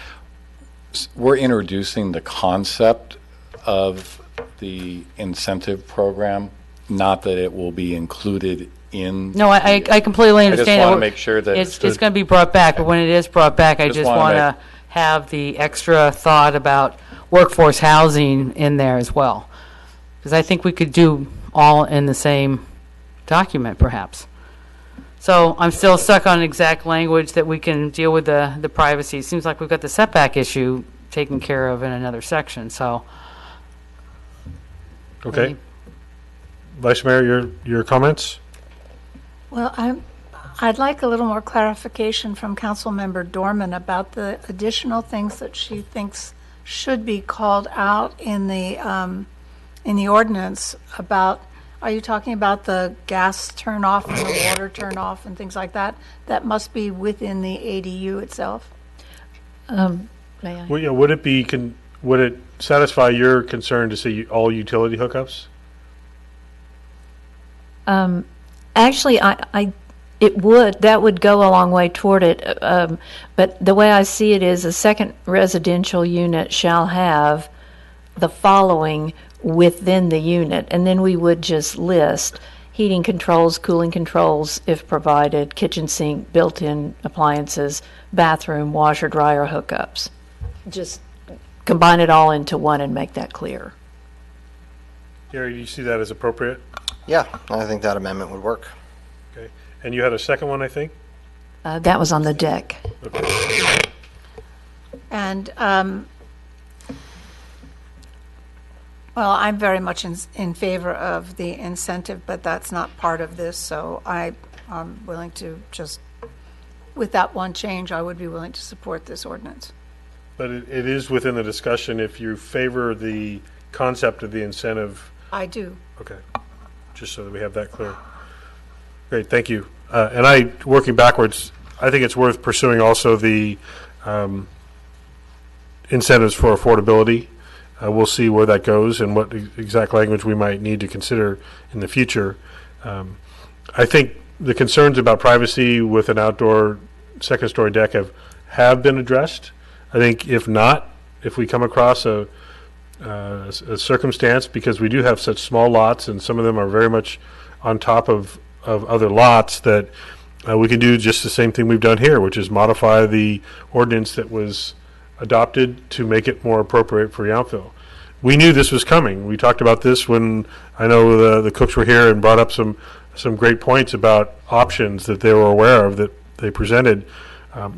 Speaker 10: we're introducing the concept of the incentive program, not that it will be included in.
Speaker 5: No, I completely
Speaker 10: I just
Speaker 5: understand.
Speaker 10: want
Speaker 5: that.
Speaker 10: to make sure that
Speaker 5: It's going to be brought back, but when it is brought back, I
Speaker 10: Just
Speaker 5: just
Speaker 10: wanna
Speaker 5: want to have the extra thought about workforce housing in there as well. Because I think we could do all in the same document, perhaps. So I'm still stuck on exact language that we can deal with the privacy. It seems like we've got the setback issue taken care of in another section, so.
Speaker 1: Okay. Vice Mayor, your comments?
Speaker 4: Well, I'd like a little more clarification from Councilmember Dorman about the additional things that she thinks should be called out in the ordinance about, are you talking about the gas turn off and the water turn off and things like that? That must be within the ADU itself?
Speaker 7: May I?
Speaker 1: Well, yeah, would it satisfy your concern to see all utility hookups?
Speaker 7: Actually, that would go a long way toward it. But the way I see it is a second residential unit shall have the following within the unit, and then we would just list heating controls, cooling controls if provided, kitchen sink, built-in appliances, bathroom, washer, dryer hookups. Just combine it all into one and make that clear.
Speaker 1: Gary, do you see that as appropriate?
Speaker 9: Yeah, I think that amendment would work.
Speaker 1: Okay. And you had a second one, I think?
Speaker 7: That was on the deck.
Speaker 1: Okay.
Speaker 4: And, well, I'm very much in favor of the incentive, but that's not part of this, so I'm willing to just, with that one change, I would be willing to support this ordinance.
Speaker 1: But it is within the discussion if you favor the concept of the incentive.
Speaker 4: I do.
Speaker 1: Okay, just so that we have that clear. Great, thank you. And working backwards, I think it's worth pursuing also the incentives for affordability. We'll see where that goes and what exact language we might need to consider in the future. I think the concerns about privacy with an outdoor second-story deck have been addressed. I think if not, if we come across a circumstance, because we do have such small lots and some of them are very much on top of other lots, that we can do just the same thing we've done here, which is modify the ordinance that was adopted to make it more appropriate for Yountville. We knew this was coming. We talked about this when I know the Cooks were here and brought up some great points about options that they were aware of that they presented.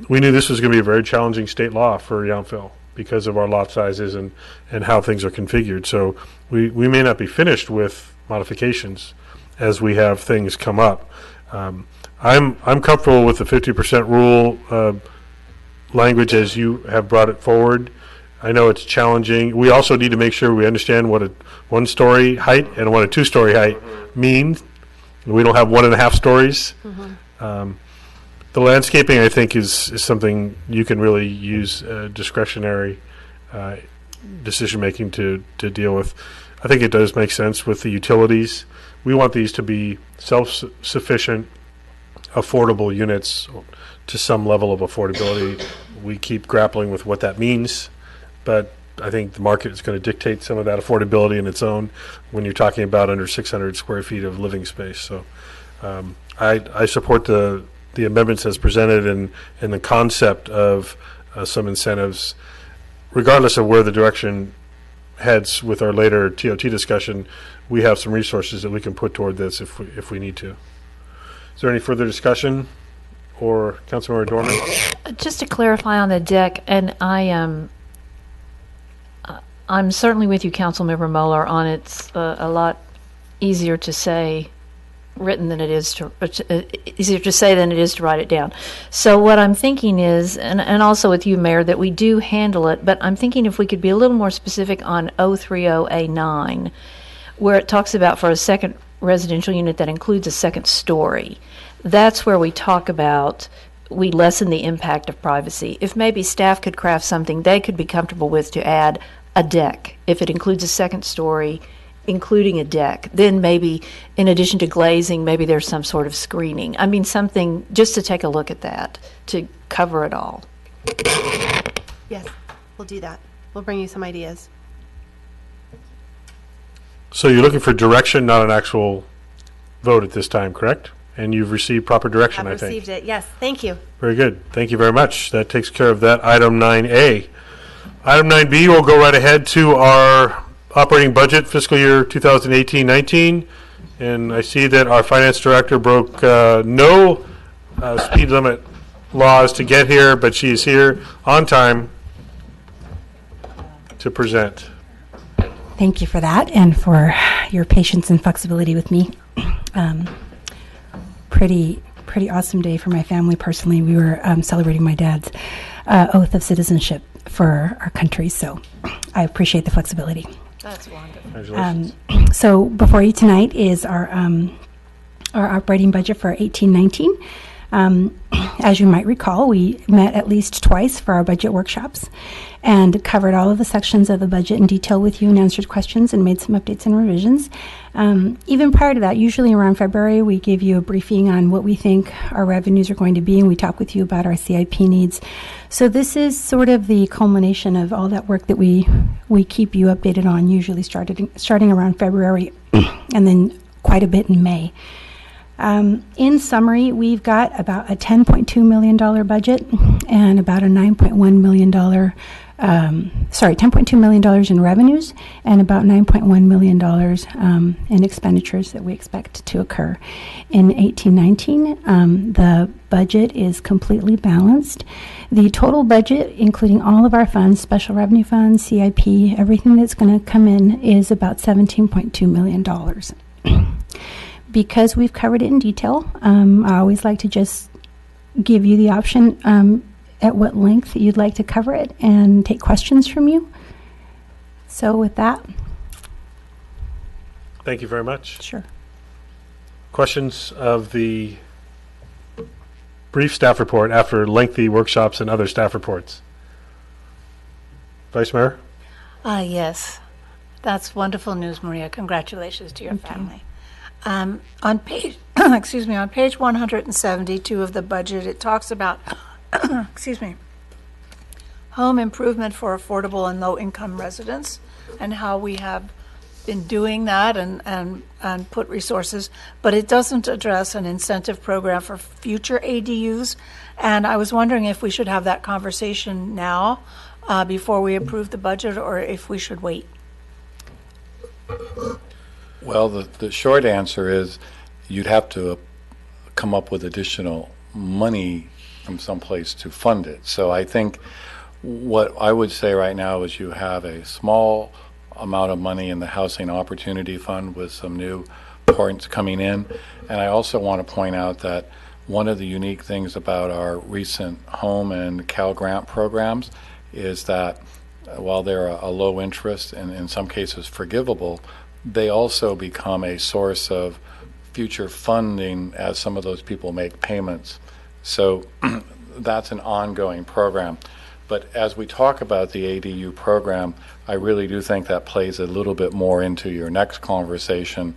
Speaker 1: We knew this was going to be a very challenging state law for Yountville because of our lot sizes and how things are configured. So we may not be finished with modifications as we have things come up. I'm comfortable with the 50% rule language as you have brought it forward. I know it's challenging. We also need to make sure we understand what a one-story height and what a two-story height means. We don't have 1.5 stories. The landscaping, I think, is something you can really use discretionary decision-making to deal with. I think it does make sense with the utilities. We want these to be self-sufficient, affordable units to some level of affordability. We keep grappling with what that means, but I think the market is going to dictate some of that affordability in its own when you're talking about under 600 square feet of living space. So I support the amendments as presented and the concept of some incentives, regardless of where the direction heads with our later TOT discussion. We have some resources that we can put toward this if we need to. Is there any further discussion? Or Councilmember Dorman?
Speaker 7: Just to clarify on the deck, and I'm certainly with you, Councilmember Moeller, on it's a lot easier to say written than it is to easier to say than it is to write it down. So what I'm thinking is, and also with you, Mayor, that we do handle it, but I'm thinking if we could be a little more specific on 030A9, where it talks about for a second residential unit that includes a second story. That's where we talk about we lessen the impact of privacy. If maybe staff could craft something they could be comfortable with to add a deck, if it includes a second story, including a deck, then maybe in addition to glazing, maybe there's some sort of screening. I mean, something just to take a look at that, to cover it all.
Speaker 8: Yes, we'll do that. We'll bring you some ideas.
Speaker 1: So you're looking for direction, not an actual vote at this time, correct? And you've received proper direction, I
Speaker 8: I've
Speaker 1: think.
Speaker 8: received it, yes. Thank you.
Speaker 1: Very good. Thank you very much. That takes care of that item 9A. Item 9B, we'll go right ahead to our operating budget fiscal year 2018-19. And I see that our finance director broke no speed limit laws to get here, but she is here on time to present.
Speaker 12: Thank you for that and for your patience and flexibility with me. Pretty awesome day for my family personally. We were celebrating my dad's oath of citizenship for our country. So I appreciate the flexibility.
Speaker 4: That's wonderful.
Speaker 1: Congratulations.
Speaker 12: So before you tonight is our operating budget for 1819. As you might recall, we met at least twice for our budget workshops and covered all of the sections of the budget in detail with you and answered questions and made some updates and revisions. Even prior to that, usually around February, we give you a briefing on what we think our revenues are going to be, and we talk with you about our CIP needs. So this is sort of the culmination of all that work that we keep you updated on, usually starting around February and then quite a bit in May. In summary, we've got about a $10.2 million budget and about a $9.1 million, $10.2 million in revenues and about $9.1 million in expenditures that we expect to occur. In 1819, the budget is completely balanced. The total budget, including all of our funds, special revenue funds, CIP, everything that's going to come in is about $17.2 million. Because we've covered it in detail, I always like to just give you the option at what length you'd like to cover it and take questions from you. So with that.
Speaker 1: Thank you very much.
Speaker 12: Sure.
Speaker 1: Questions of the brief staff report after lengthy workshops and other staff reports? Vice Mayor?
Speaker 4: Yes. That's wonderful news, Maria. Congratulations to your family. On page, on page 172 of the budget, it talks about, home improvement for affordable and low-income residents, and how we have been doing that and put resources, but it doesn't address an incentive program for future ADUs. And I was wondering if we should have that conversation now before we approve the budget, or if we should wait.
Speaker 10: Well, the short answer is you'd have to come up with additional money from someplace to fund it. So I think what I would say right now is you have a small amount of money in the Housing Opportunity Fund with some new points coming in. And I also want to point out that one of the unique things about our recent home and Cal Grant programs is that while they're a low interest and in some cases forgivable, they also become a source of future funding as some of those people make payments. So that's an ongoing program. But as we talk about the ADU program, I really do think that plays a little bit more into your next conversation.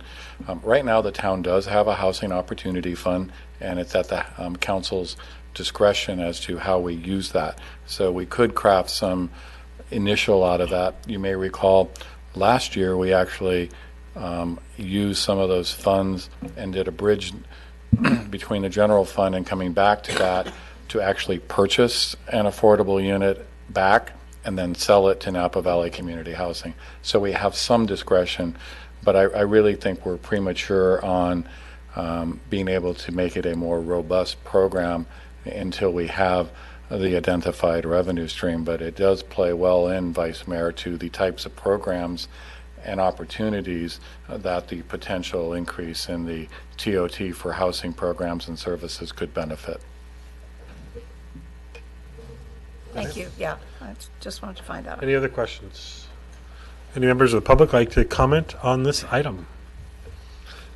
Speaker 10: Right now, the town does have a Housing Opportunity Fund, and it's at the council's discretion as to how we use that. So we could craft some initial out of that. You may recall last year, we actually used some of those funds and did a bridge between the general fund and coming back to that to actually purchase an affordable unit back and then sell it to Napa Valley Community Housing. So we have some discretion, but I really think we're premature on being able to make it a more robust program until we have the identified revenue stream. But it does play well in, Vice Mayor, to the types of programs and opportunities that the potential increase in the TOT for housing programs and services could benefit.
Speaker 4: Thank you. Yeah, I just wanted to find out.
Speaker 1: Any other questions? Any members of the public like to comment on this item?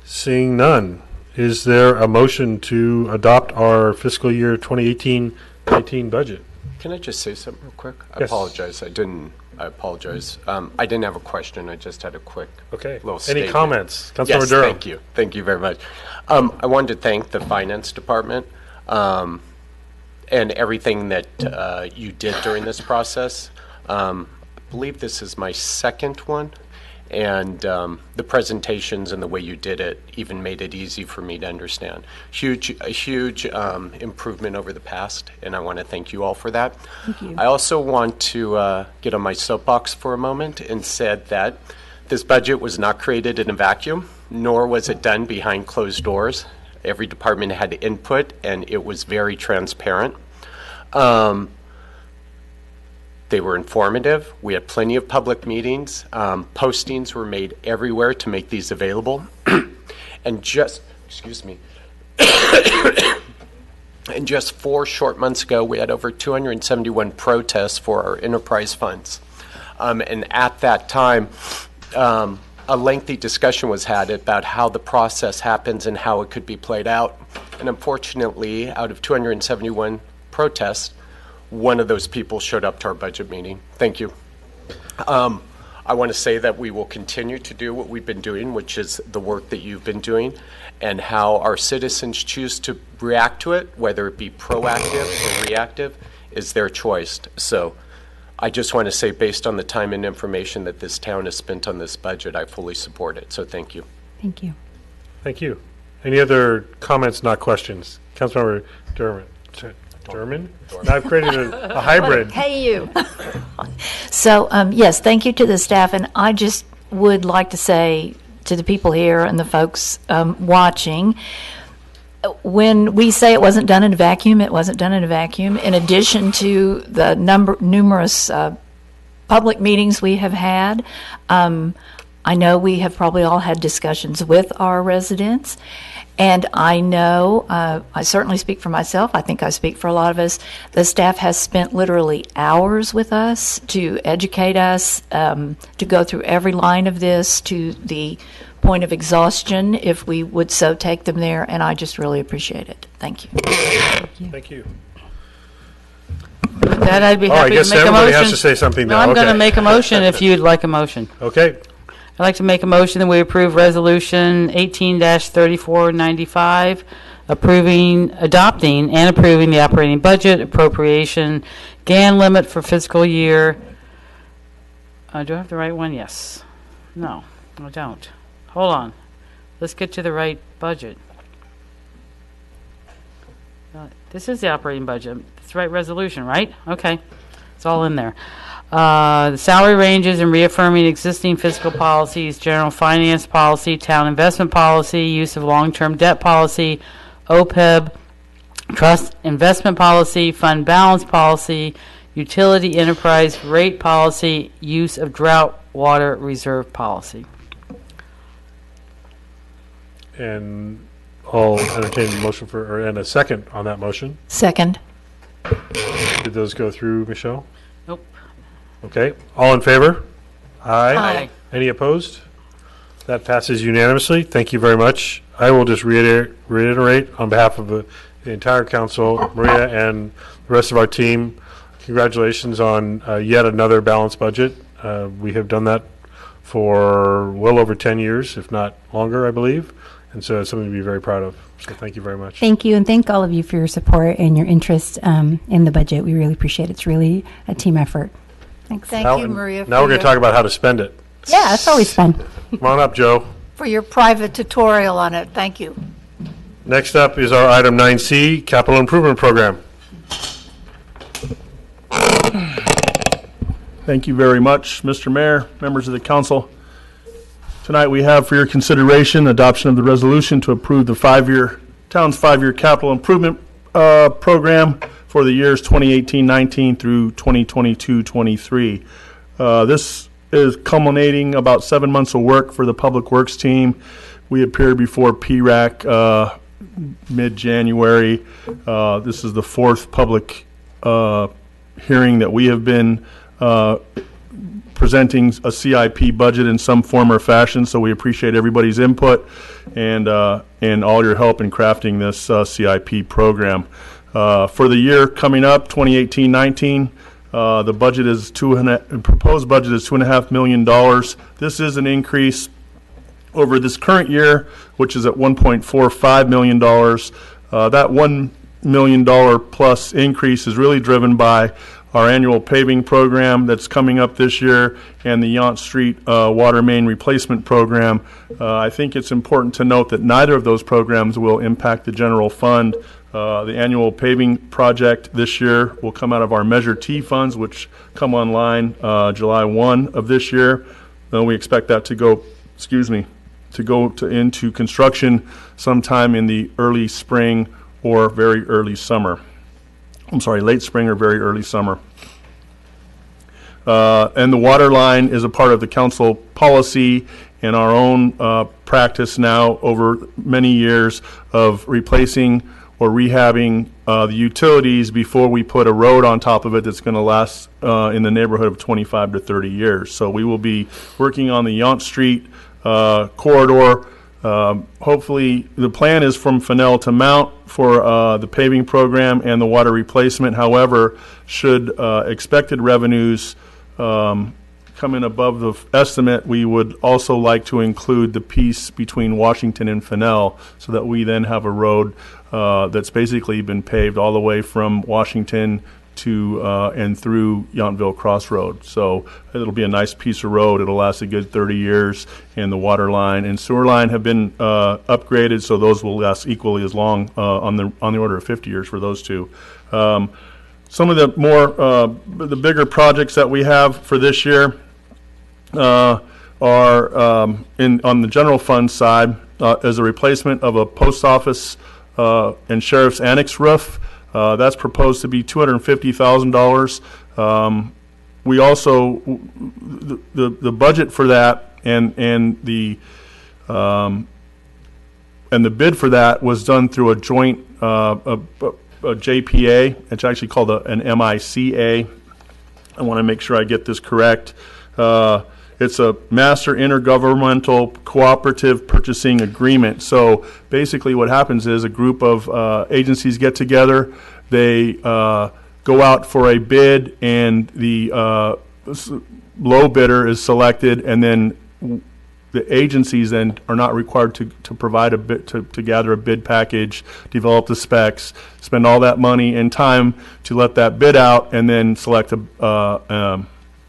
Speaker 1: Seeing none, is there a motion to adopt our fiscal year 2018-19 budget?
Speaker 3: Can I just say something real quick? I
Speaker 1: Yes.
Speaker 3: apologize. I apologize. I didn't have a question. I just had a quick little
Speaker 1: Any
Speaker 3: statement.
Speaker 1: comments? Councilmember
Speaker 3: Yes,
Speaker 1: Durham.
Speaker 3: thank you. Thank you very much. I wanted to thank the Finance Department and everything that you did during this process. I believe this is my second one, and the presentations and the way you did it even made it easy for me to understand. A huge improvement over the past, and I want to thank you all for that.
Speaker 12: Thank you.
Speaker 3: I also want to get on my soapbox for a moment and said that this budget was not created in a vacuum, nor was it done behind closed doors. Every department had input, and it was very transparent. They were informative. We had plenty of public meetings. Postings were made everywhere to make these available. And just, excuse me, And just 4 short months ago, we had over 271 protests for our enterprise funds. And at that time, a lengthy discussion was had about how the process happens and how it could be played out. And unfortunately, out of 271 protests, one of those people showed up to our budget meeting. Thank you. I want to say that we will continue to do what we've been doing, which is the work that you've been doing, and how our citizens choose to react to it, whether it be proactive or reactive, is their choice. So I just want to say, based on the time and information that this town has spent on this budget, I fully support it. So thank you.
Speaker 12: Thank you.
Speaker 1: Thank you. Any other comments, not questions? Councilmember Durman. Now I've created a hybrid.
Speaker 7: Hey, you. So, yes, thank you to the staff, and I just would like to say to the people here and the folks watching, when we say it wasn't done in a vacuum, it wasn't done in a vacuum. In addition to the numerous public meetings we have had, I know we have probably all had discussions with our residents, and I know, I certainly speak for myself, I think I speak for a lot of us, the staff has spent literally hours with us to educate us, to go through every line of this to the point of exhaustion, if we would so take them there, and I just really appreciate it. Thank you.
Speaker 1: Thank you.
Speaker 5: With that, I'd be
Speaker 1: I
Speaker 5: happy to
Speaker 1: guess
Speaker 5: make a
Speaker 1: everybody
Speaker 5: motion.
Speaker 1: has to say something
Speaker 5: No,
Speaker 1: now.
Speaker 5: I'm going to
Speaker 1: Okay.
Speaker 5: make a motion if you'd like a motion.
Speaker 1: Okay.
Speaker 5: I'd like to make a motion that we approve Resolution 18-3495, adopting and approving the operating budget appropriation GAN limit for fiscal year. Do I have the right one? Yes. No, I don't. Hold on. Let's get to the right budget. This is the operating budget. It's the right resolution, right? Okay. It's all in there. The salary ranges and reaffirming existing fiscal policies, general finance policy, town investment policy, use of long-term debt policy, OPEB, trust investment policy, fund balance policy, utility enterprise rate policy, use of drought water reserve policy.
Speaker 1: And I'll entertain a motion and a second on that motion.
Speaker 7: Second.
Speaker 1: Did those go through, Michelle?
Speaker 5: Nope.
Speaker 1: Okay. All in favor? Aye.
Speaker 5: Aye.
Speaker 1: Any opposed? That passes unanimously. Thank you very much. I will just reiterate on behalf of the entire council, Maria and the rest of our team, congratulations on yet another balanced budget. We have done that for well over 10 years, if not longer, I believe. And so it's something to be very proud of. So thank you very much.
Speaker 12: Thank you, and thank all of you for your support and your interest in the budget. We really appreciate it. It's really a team effort. Thanks.
Speaker 4: Thank
Speaker 1: Now-
Speaker 4: you, Maria,
Speaker 1: Now we're going to talk about how to spend it.
Speaker 12: Yeah, it's always fun.
Speaker 1: Come on up, Joe.
Speaker 4: for your private tutorial on it. Thank you.
Speaker 1: Next up is our item 9C, Capital Improvement Program.
Speaker 6: Thank you very much, Mr. Mayor, members of the council. Tonight we have for your consideration adoption of the resolution to approve the town's five-year capital improvement program for the years 2018-19 through 2022-23. This is culminating about 7 months of work for the Public Works team. We appeared before PRAC mid-January. This is the fourth public hearing that we have been presenting a CIP budget in some form or fashion, so we appreciate everybody's input and all your help in crafting this CIP program. For the year coming up, 2018-19, the budget is proposed budget is $2.5 million. This is an increase over this current year, which is at $1.45 million. That $1 million plus increase is really driven by our annual paving program that's coming up this year and the Yonge Street water main replacement program. I think it's important to note that neither of those programs will impact the general fund. The annual paving project this year will come out of our Measure T funds, which come online July 1 of this year. We expect that to go, into construction sometime in the early spring or very early summer. Late spring or very early summer. And the water line is a part of the council policy and our own practice now over many years of replacing or rehabbing the utilities before we put a road on top of it that's going to last in the neighborhood of 25 to 30 years. So we will be working on the Yount Street corridor. Hopefully, the plan is from Fennell to Mount for the paving program and the water replacement. However, should expected revenues come in above the estimate, we would also like to include the piece between Washington and Fennell so that we then have a road that's basically been paved all the way from Washington to and through Yountville Crossroad. So it'll be a nice piece of road. It'll last a good 30 years, and the water line and sewer line have been upgraded, so those will last equally as long on the order of 50 years for those two. Some of the more the bigger projects that we have for this year are on the general fund side as a replacement of a post office and sheriff's annex roof. That's proposed to be $250,000. We also the budget for that and the bid for that was done through a joint a JPA. It's actually called an MICA. I want to make sure I get this correct. It's a Master Intergovernmental Cooperative Purchasing Agreement. So basically what happens is a group of agencies get together, they go out for a bid, and the low bidder is selected, and then the agencies then are not required to provide a bid, to gather a bid package, develop the specs, spend all that money and time to let that bid out, and then select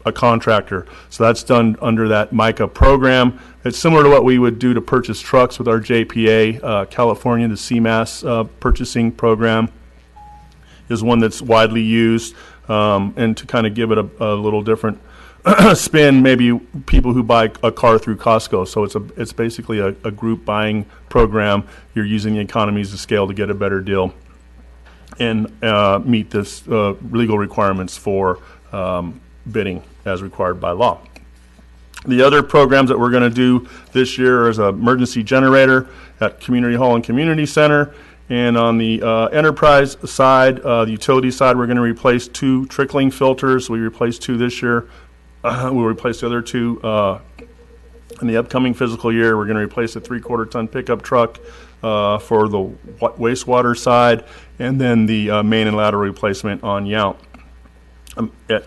Speaker 6: a contractor. So that's done under that MICA program. It's similar to what we would do to purchase trucks with our JPA. California, the CMAS purchasing program is one that's widely used, and to kind of give it a little different spin, maybe people who buy a car through Costco. So it's basically a group buying program. You're using the economies of scale to get a better deal and meet this legal requirements for bidding as required by law. The other programs that we're going to do this year is an emergency generator at Community Hall and Community Center. And on the enterprise side, the utility side, we're going to replace 2 trickling filters. We replaced 2 this year. We'll replace the other 2 in the upcoming fiscal year. We're going to replace a 3/4 ton pickup truck for the wastewater side, and then the main and lateral replacement on Yount.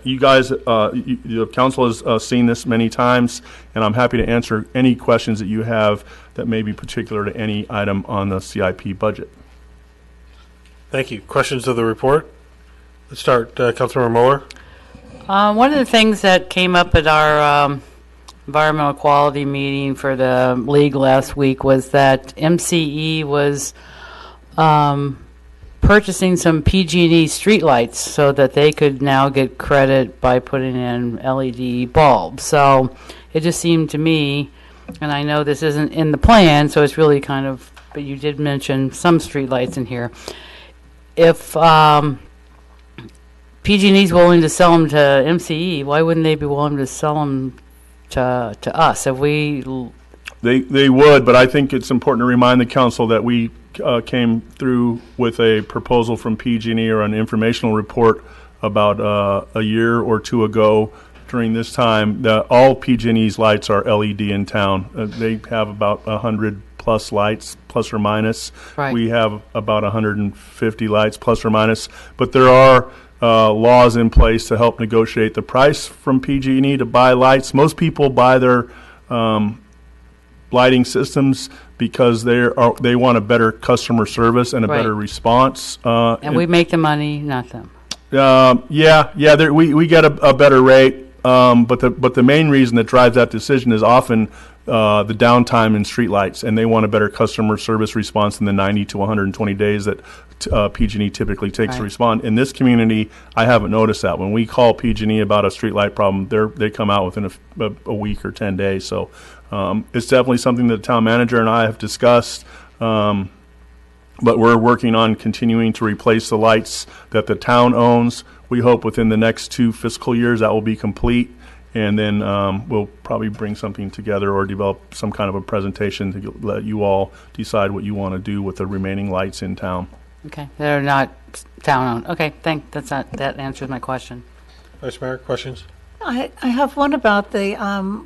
Speaker 6: You guys, the council has seen this many times, and I'm happy to answer any questions that you have that may be particular to any item on the CIP budget.
Speaker 1: Thank you. Questions of the report? Let's start, Councilmember Mueller.
Speaker 5: One of the things that came up at our environmental quality meeting for the league last week was that MCE was purchasing some PG&E streetlights so that they could now get credit by putting in LED bulbs. So it just seemed to me, and I know this isn't in the plan, so it's really kind of, but you did mention some streetlights in here. If PG&E is willing to sell them to MCE, why wouldn't they be willing to sell them to us? Have we?
Speaker 6: They would, but I think it's important to remind the council that we came through with a proposal from PG&E or an informational report about a year or 2 ago during this time that all PG&E's lights are LED in town. They have about 100 plus lights, plus or minus.
Speaker 5: Right.
Speaker 6: We have about 150 lights, plus or minus. But there are laws in place to help negotiate the price from PG&E to buy lights. Most people buy their lighting systems because they want a better customer service and a
Speaker 5: Right.
Speaker 6: better response.
Speaker 5: And we make the money, not them.
Speaker 6: We get a better rate, but the main reason that drives that decision is often the downtime in streetlights, and they want a better customer service response in the 90 to 120 days that PG&E typically takes to
Speaker 5: Right.
Speaker 6: respond. In this community, I haven't noticed that. When we call PG&E about a streetlight problem, they come out within a week or 10 days. So it's definitely something that the town manager and I have discussed. But we're working on continuing to replace the lights that the town owns. We hope within the next 2 fiscal years that will be complete. And then we'll probably bring something together or develop some kind of a presentation to let you all decide what you want to do with the remaining lights in town.
Speaker 5: Okay, they're not town-owned. Okay, that answers my question.
Speaker 1: Vice Mayor, questions?
Speaker 4: I have one about the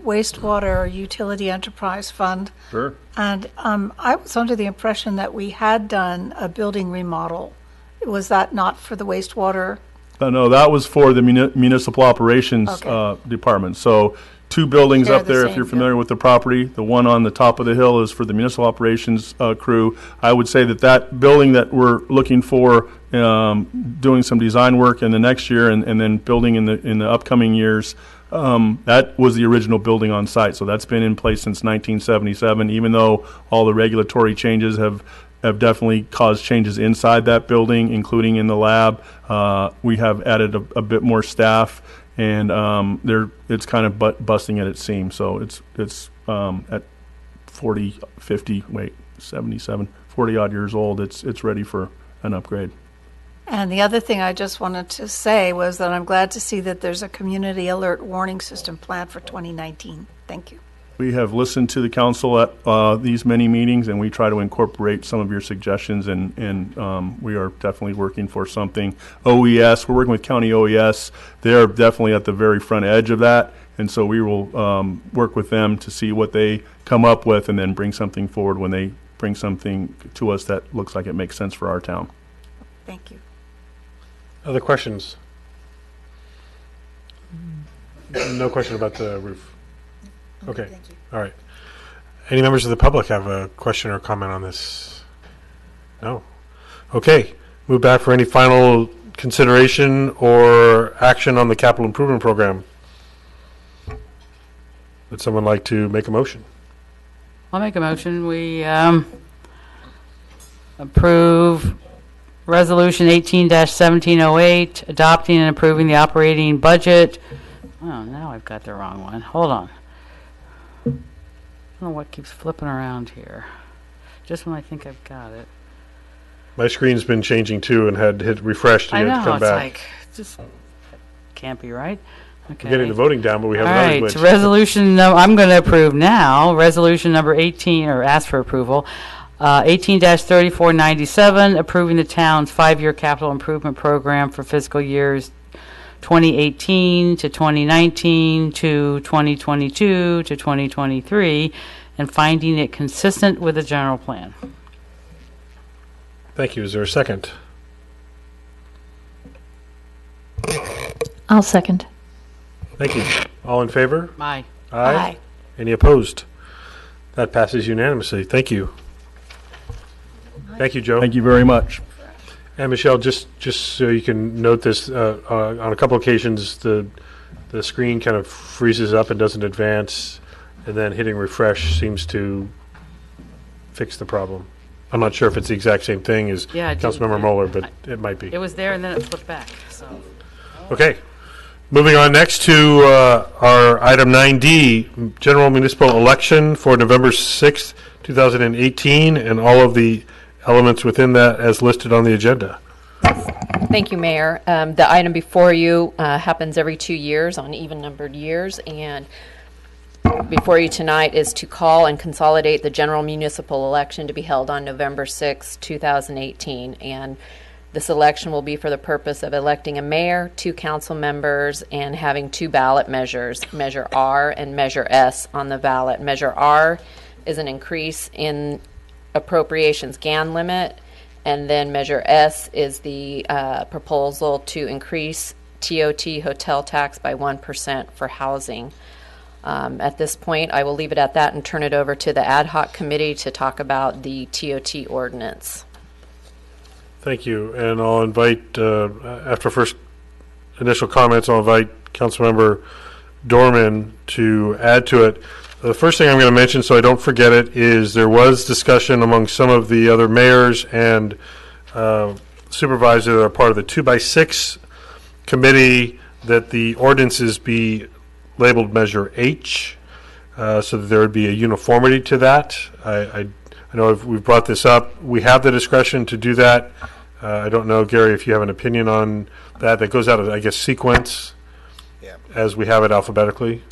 Speaker 4: wastewater utility enterprise fund.
Speaker 6: Sure.
Speaker 4: And I was under the impression that we had done a building remodel. Was that not for the wastewater?
Speaker 6: No, that was for the municipal operations
Speaker 4: Okay.
Speaker 6: department. So 2 buildings
Speaker 4: They're
Speaker 6: up
Speaker 4: the
Speaker 6: there, if
Speaker 4: same
Speaker 6: you're familiar with the property. The one on the top of the hill is for the municipal operations crew. I would say that building that we're looking for, doing some design work in the next year and then building in the upcoming years, that was the original building on site. So that's been in place since 1977, even though all the regulatory changes have definitely caused changes inside that building, including in the lab. We have added a bit more staff, and it's kind of busting at its seams. So it's at 40 odd years old. It's ready for an upgrade.
Speaker 4: And the other thing I just wanted to say was that I'm glad to see that there's a community alert warning system planned for 2019. Thank you.
Speaker 6: We have listened to the council at these many meetings, and we try to incorporate some of your suggestions, and we are definitely working for something. OES, we're working with County OES. They're definitely at the very front edge of that, and so we will work with them to see what they come up with and then bring something forward when they bring something to us that looks like it makes sense for our town.
Speaker 4: Thank you.
Speaker 1: Other questions? No question about the roof. Okay, all right. Any members of the public have a question or comment on this? No? Okay, move back for any final consideration or action on the capital improvement program. Would someone like to make a motion?
Speaker 5: I'll make a motion. We approve Resolution 18-1708, adopting and approving the operating budget. Oh, now I've got the wrong one. Hold on. I don't know what keeps flipping around here. Just when I think I've got it.
Speaker 1: My screen's been changing too and had hit refresh to
Speaker 5: I
Speaker 1: get it to
Speaker 5: know,
Speaker 1: come
Speaker 5: it's
Speaker 1: back.
Speaker 5: like, just can't be right. Okay.
Speaker 1: We're getting the voting down, but we have
Speaker 5: All
Speaker 1: another
Speaker 5: right,
Speaker 1: glitch.
Speaker 5: resolution, I'm going to approve now, resolution number 18, or ask for approval, 18-3497, approving the town's 5-year capital improvement program for fiscal years 2018 to 2019 to 2022 to 2023, and finding it consistent with the general plan.
Speaker 1: Thank you. Is there a second?
Speaker 7: I'll second.
Speaker 1: Thank you. All in favor?
Speaker 5: Aye.
Speaker 1: Aye. Any opposed? That passes unanimously. Thank you. Thank you, Joe.
Speaker 6: Thank you very much.
Speaker 1: And Michelle, just so you can note this, on a couple occasions, the screen kind of freezes up and doesn't advance, and then hitting refresh seems to fix the problem. I'm not sure if it's the exact same thing as
Speaker 5: Yeah, it
Speaker 1: Councilmember
Speaker 5: didn't-
Speaker 1: Moeller, but it might be.
Speaker 5: It was there and then it flipped back, so.
Speaker 1: Okay. Moving on next to our item 9D, general municipal election for November 6th, 2018, and all of the elements within that as listed on the agenda.
Speaker 13: Thank you, Mayor. The item before you happens every 2 years on even-numbered years, and before you tonight is to call and consolidate the general municipal election to be held on November 6, 2018. And this election will be for the purpose of electing a mayor, 2 council members, and having 2 ballot measures, Measure R and Measure S on the ballot. Measure R is an increase in appropriations GAN limit, and then Measure S is the proposal to increase TOT hotel tax by 1% for housing. At this point, I will leave it at that and turn it over to the ad hoc committee to talk about the TOT ordinance.
Speaker 1: Thank you. And I'll invite, after first initial comments, I'll invite Councilmember Dorman to add to it. The first thing I'm going to mention, so I don't forget it, is there was discussion among some of the other mayors and supervisors that are part of the 2x6 committee that the ordinances be labeled Measure H, so that there would be a uniformity to that. I know we've brought this up. We have the discretion to do that. I don't know, Gary, if you have an opinion on that. That goes out of, I guess, sequence as we have it alphabetically.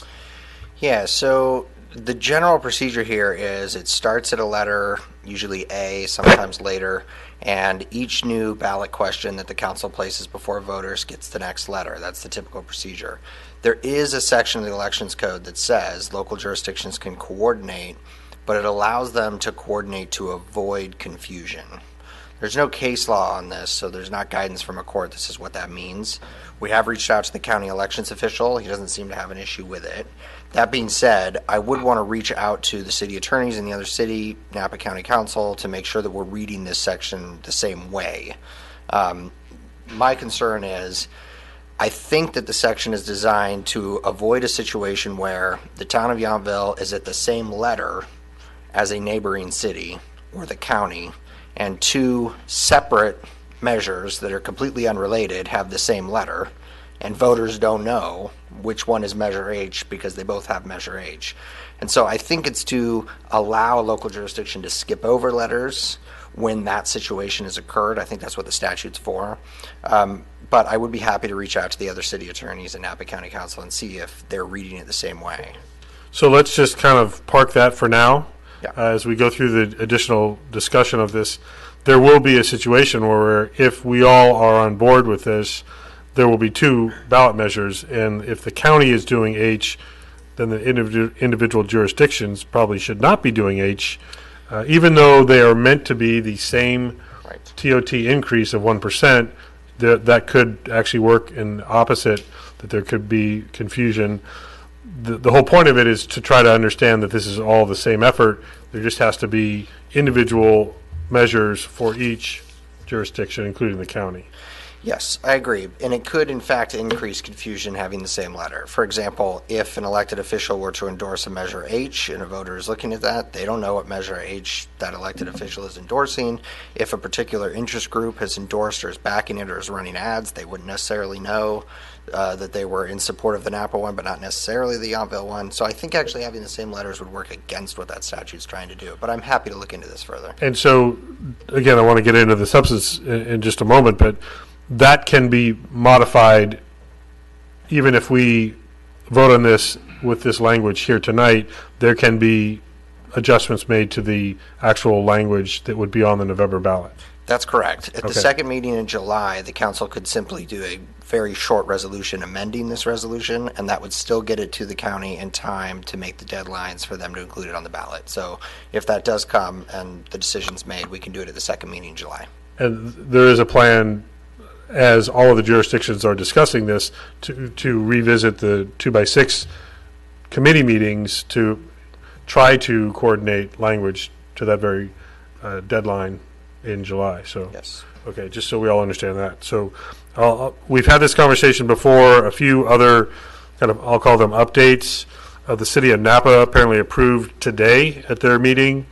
Speaker 9: Yeah, so The general procedure here is it starts at a letter, usually A, sometimes later, and each new ballot question that the council places before voters gets the next letter. That's the typical procedure. There is a section of the elections code that says local jurisdictions can coordinate, but it allows them to coordinate to avoid confusion. There's no case law on this, so there's not guidance from a court. This is what that means. We have reached out to the county elections official. He doesn't seem to have an issue with it. That being said, I would want to reach out to the city attorneys in the other city, Napa County Council, to make sure that we're reading this section the same way. My concern is, I think that the section is designed to avoid a situation where the town of Yountville is at the same letter as a neighboring city or the county, and two separate measures that are completely unrelated have the same letter, and voters don't know which one is Measure H because they both have Measure H. And so I think it's to allow a local jurisdiction to skip over letters when that situation has occurred. I think that's what the statute's for. But I would be happy to reach out to the other city attorneys in Napa County Council and see if they're reading it the same way.
Speaker 1: So let's just kind of park that for now.
Speaker 9: Yeah.
Speaker 1: As we go through the additional discussion of this, there will be a situation where if we all are on board with this, there will be two ballot measures, and if the county is doing H, then the individual jurisdictions probably should not be doing H, even though they are meant to be the same TOT increase of 1%. That could actually work in opposite, that there could be confusion. The whole point of it is to try to understand that this is all the same effort. There just has to be individual measures for each jurisdiction, including the county.
Speaker 9: Yes, I agree. And it could, in fact, increase confusion having the same letter. For example, if an elected official were to endorse a Measure H and a voter is looking at that, they don't know what Measure H that elected official is endorsing. If a particular interest group has endorsed or is backing it or is running ads, they wouldn't necessarily know that they were in support of the Napa one, but not necessarily the Yountville one. So I think actually having the same letters would work against what that statute's trying to do. But I'm happy to look into this further.
Speaker 1: And so, again, I want to get into the substance in just a moment, but that can be modified even if we vote on this with this language here tonight. There can be adjustments made to the actual language that would be on the November ballot.
Speaker 9: That's correct. At
Speaker 1: Okay.
Speaker 9: the second meeting in July, the council could simply do a very short resolution amending this resolution, and that would still get it to the county in time to make the deadlines for them to include it on the ballot. So if that does come and the decision's made, we can do it at the second meeting in July.
Speaker 1: And there is a plan, as all of the jurisdictions are discussing this, to revisit the 2x6 committee meetings to try to coordinate language to that very deadline in July. So,
Speaker 9: yes.
Speaker 1: Okay, just so we all understand that. So we've had this conversation before. A few other kind of, I'll call them updates. The city of Napa apparently approved today at their meeting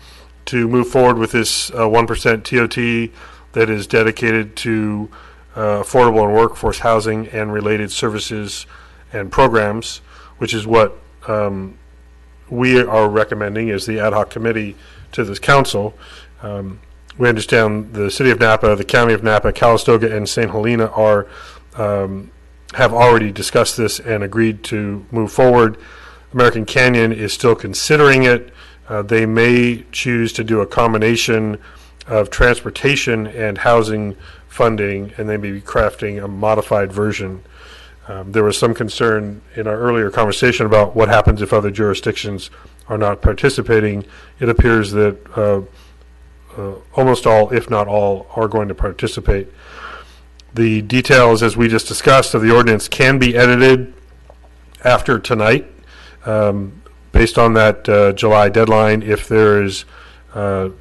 Speaker 1: to move forward with this 1% TOT that is dedicated to affordable and workforce housing and related services and programs, which is what we are recommending as the ad hoc committee to this council. We understand the city of Napa, the county of Napa, Calistoga, and St. Helena are have already discussed this and agreed to move forward. American Canyon is still considering it. They may choose to do a combination of transportation and housing funding, and they may be crafting a modified version. There was some concern in our earlier conversation about what happens if other jurisdictions are not participating. It appears that almost all, if not all, are going to participate. The details, as we just discussed, of the ordinance can be edited after tonight, based on that July deadline, if there is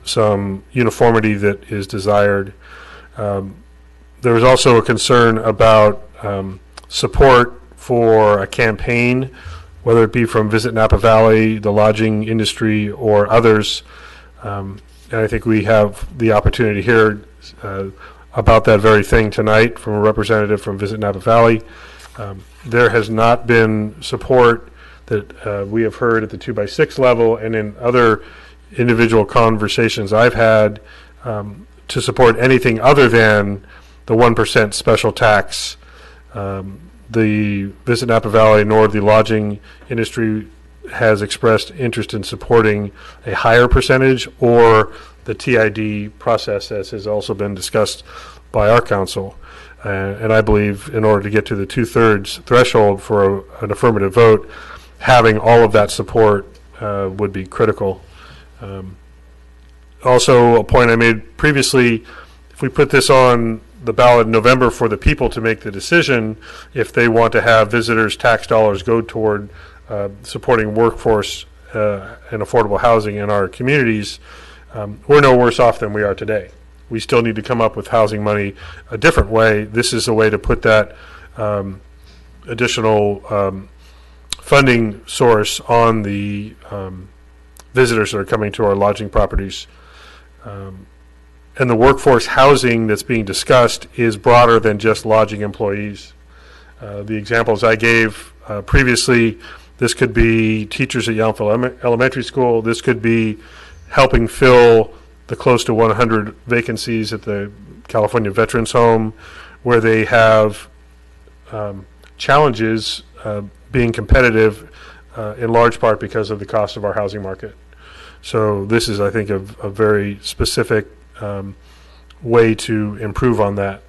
Speaker 1: some uniformity that is desired. There is also a concern about support for a campaign, whether it be from Visit Napa Valley, the lodging industry, or others. And I think we have the opportunity to hear about that very thing tonight from a representative from Visit Napa Valley. There has not been support that we have heard at the 2x6 level and in other individual conversations I've had to support anything other than the 1% special tax. The Visit Napa Valley nor the lodging industry has expressed interest in supporting a higher percentage or the TID process, as has also been discussed by our council. And I believe in order to get to the 2/3 threshold for an affirmative vote, having all of that support would be critical. Also, a point I made previously, if we put this on the ballot in November for the people to make the decision, if they want to have visitors' tax dollars go toward supporting workforce and affordable housing in our communities, we're no worse off than we are today. We still need to come up with housing money a different way. This is a way to put that additional funding source on the visitors that are coming to our lodging properties. And the workforce housing that's being discussed is broader than just lodging employees. The examples I gave previously, this could be teachers at Yountville Elementary School. This could be helping fill the close to 100 vacancies at the California Veterans Home, where they have challenges being competitive in large part because of the cost of our housing market. So this is, I think, a very specific way to improve on that.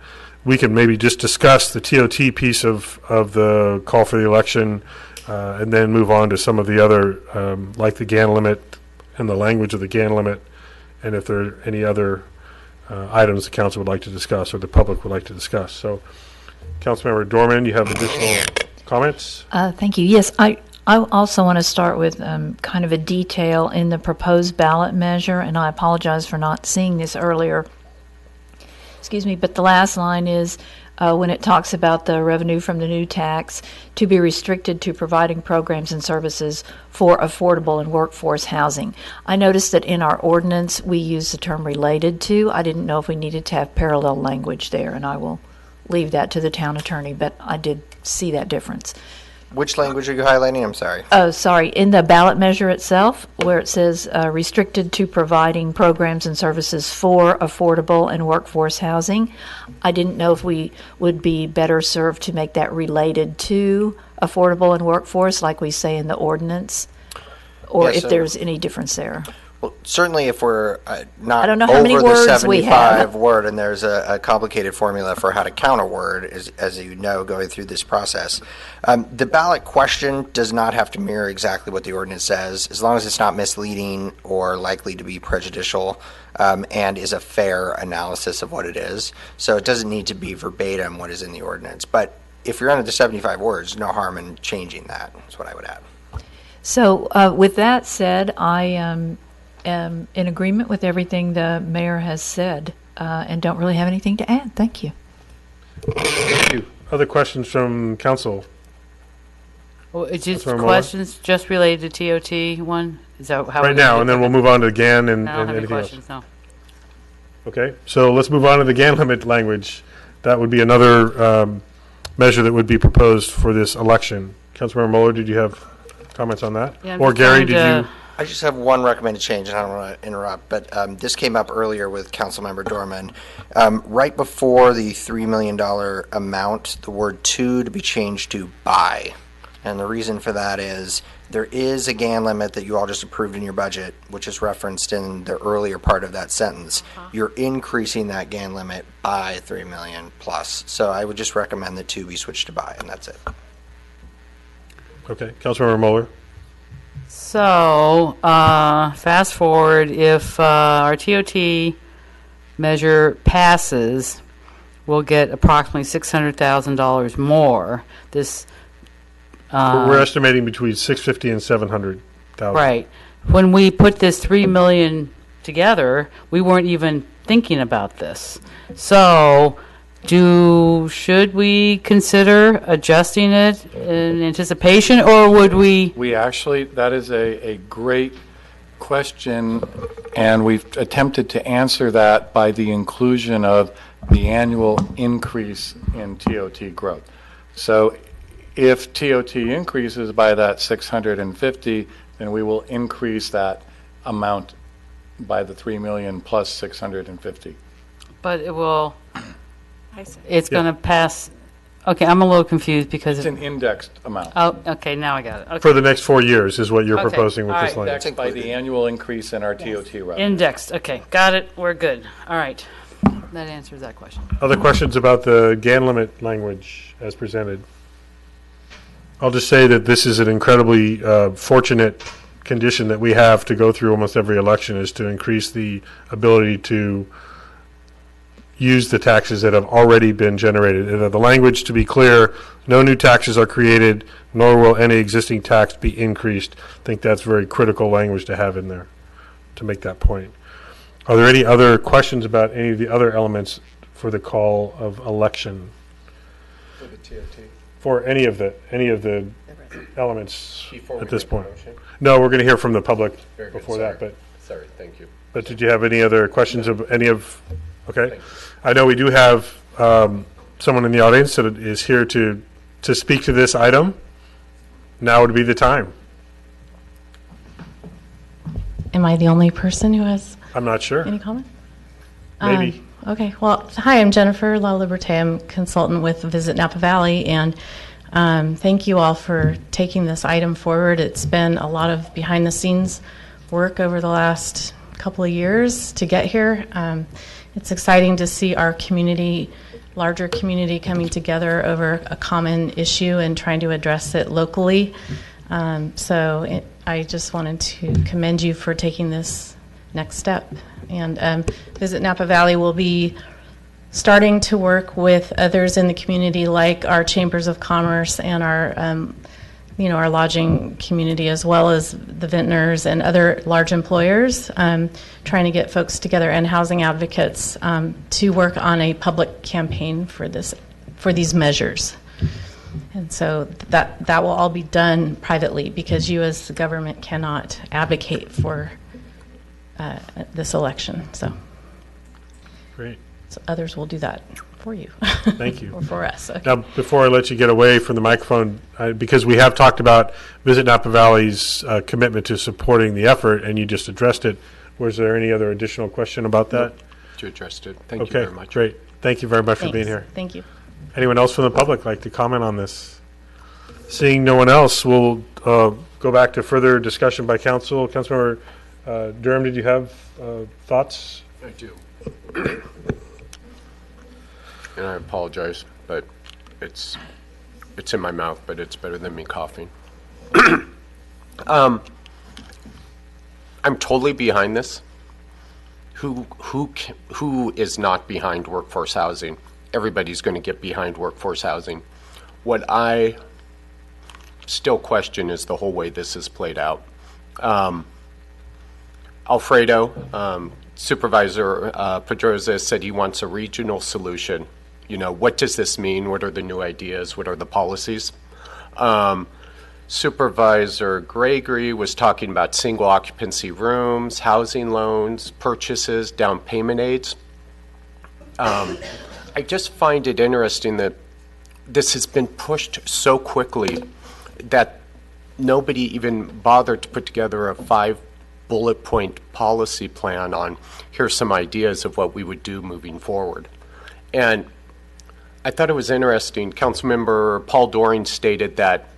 Speaker 1: We can maybe just discuss the TOT piece of the call for the election and then move on to some of the other, like the GAN limit and the language of the GAN limit, and if there are any other items the council would like to discuss or the public would like to discuss. So, Councilmember Dorman, you have additional comments?
Speaker 7: Thank you. Yes, I also want to start with kind of a detail in the proposed ballot measure, and I apologize for not seeing this earlier. Excuse me, but the last line is when it talks about the revenue from the new tax to be restricted to providing programs and services for affordable and workforce housing. I noticed that in our ordinance we use the term related to. I didn't know if we needed to have parallel language there, and I will leave that to the town attorney, but I did see that difference.
Speaker 9: Which language are you highlighting? I'm sorry.
Speaker 7: Oh, sorry. In the ballot measure itself, where it says restricted to providing programs and services for affordable and workforce housing, I didn't know if we would be better served to make that related to affordable and workforce, like we say in the ordinance, or
Speaker 9: Yeah,
Speaker 7: if
Speaker 9: so-
Speaker 7: there's any difference there.
Speaker 9: Well, certainly if we're not
Speaker 7: I don't know how many
Speaker 9: over the
Speaker 7: words we have.
Speaker 9: 75 word, and there's a complicated formula for how to count a word, as you know, going through this process. The ballot question does not have to mirror exactly what the ordinance says, as long as it's not misleading or likely to be prejudicial, and is a fair analysis of what it is. So it doesn't need to be verbatim what is in the ordinance. But if you're under the 75 words, no harm in changing that, is what I would add.
Speaker 7: So with that said, I am in agreement with everything the mayor has said and don't really have anything to add. Thank you.
Speaker 1: Thank you. Other questions from council?
Speaker 5: Well, it's just
Speaker 1: Councilmember Muller?
Speaker 5: questions just related to TOT one? Is that how?
Speaker 1: Right now, and then we'll move on to GAN and
Speaker 5: I don't have any
Speaker 1: anything else.
Speaker 5: questions, no.
Speaker 1: Okay, so let's move on to the GAN limit language. That would be another measure that would be proposed for this election. Councilmember Mueller, did you have comments on that?
Speaker 5: Yeah, I'm
Speaker 1: Or
Speaker 5: just
Speaker 1: Gary,
Speaker 5: trying
Speaker 1: did
Speaker 5: to-
Speaker 1: you?
Speaker 9: I just have one recommended change, and I don't want to interrupt, but this came up earlier with Councilmember Dorman. Right before the $3 million amount, the word to be changed to by. And the reason for that is there is a GAN limit that you all just approved in your budget, which is referenced in the earlier part of that sentence. You're increasing that GAN limit by $3 million plus. So I would just recommend the to be switched to by, and that's it.
Speaker 1: Okay, Councilmember Mueller.
Speaker 5: So, fast forward, if our TOT measure passes, we'll get approximately $600,000 more. This,
Speaker 1: We're estimating between 650 and 700,000.
Speaker 5: right. When we put this 3 million together, we weren't even thinking about this. So, should we consider adjusting it in anticipation, or would we?
Speaker 10: We actually, that is a great question, and we've attempted to answer that by the inclusion of the annual increase in TOT growth. So if TOT increases by that 650, then we will increase that amount by the 3 million plus 650.
Speaker 5: But it will, it's going to pass Okay, I'm a little confused because,
Speaker 10: It's an indexed amount.
Speaker 5: oh, okay, now I got it. Okay.
Speaker 1: For the next 4 years is what you're
Speaker 5: Okay,
Speaker 1: proposing with
Speaker 5: all
Speaker 1: this
Speaker 5: right.
Speaker 1: language.
Speaker 10: Indexed by the annual increase in our TOT revenue.
Speaker 5: Indexed, okay, got it, we're good. All right, that answers that question.
Speaker 1: Other questions about the GAN limit language as presented? I'll just say that this is an incredibly fortunate condition that we have to go through almost every election, is to increase the ability to use the taxes that have already been generated. And the language, to be clear, no new taxes are created, nor will any existing tax be increased. I think that's very critical language to have in there to make that point. Are there any other questions about any of the other elements for the call of election?
Speaker 3: For the TOT.
Speaker 1: For any of the elements
Speaker 3: Before we
Speaker 1: at this
Speaker 3: make a
Speaker 1: point?
Speaker 3: motion?
Speaker 1: No, we're going to hear from the public
Speaker 3: Very good,
Speaker 1: before
Speaker 3: sorry.
Speaker 1: that, but
Speaker 3: Sorry, thank you.
Speaker 1: did you have any other questions of any of, okay?
Speaker 3: Thank you.
Speaker 1: I know we do have someone in the audience that is here to speak to this item. Now would be the time.
Speaker 14: Am I the only person who has
Speaker 1: I'm not sure.
Speaker 14: any comment?
Speaker 1: Maybe.
Speaker 14: Okay, well, hi, I'm Jennifer La Liberté. I'm consultant with Visit Napa Valley, and thank you all for taking this item forward. It's been a lot of behind-the-scenes work over the last couple of years to get here. It's exciting to see our community, larger community, coming together over a common issue and trying to address it locally. I just wanted to commend you for taking this next step. And Visit Napa Valley will be starting to work with others in the community, like our chambers of commerce and our lodging community, as well as the vintners and other large employers, trying to get folks together and housing advocates to work on a public campaign for these measures. And so that will all be done privately, because you as the government cannot advocate for this election. So
Speaker 1: Great.
Speaker 14: others will do that for you.
Speaker 1: Thank you.
Speaker 14: Or for us. Okay.
Speaker 1: Now, before I let you get away from the microphone, because we have talked about Visit Napa Valley's commitment to supporting the effort, and you just addressed it, was there any other additional question about that?
Speaker 3: You addressed it. Thank you
Speaker 1: Okay,
Speaker 3: very much.
Speaker 1: great. Thank you very much for being
Speaker 14: Thanks.
Speaker 1: here.
Speaker 14: Thank you.
Speaker 1: Anyone else from the public like to comment on this? Seeing no one else, we'll go back to further discussion by council. Councilmember Durham, did you have thoughts?
Speaker 3: I do. And I apologize, but it's in my mouth, but it's better than me coughing. I'm totally behind this. Who is not behind workforce housing? Everybody's going to get behind workforce housing. What I still question is the whole way this is played out. Alfredo, Supervisor Pedroza said he wants a regional solution. What does this mean? What are the new ideas? What are the policies? Supervisor Gregory was talking about single occupancy rooms, housing loans, purchases, down payment aids. I just find it interesting that this has been pushed so quickly that nobody even bothered to put together a 5-bullet point policy plan on here's some ideas of what we would do moving forward. And I thought it was interesting. Councilmember Paul Doring stated that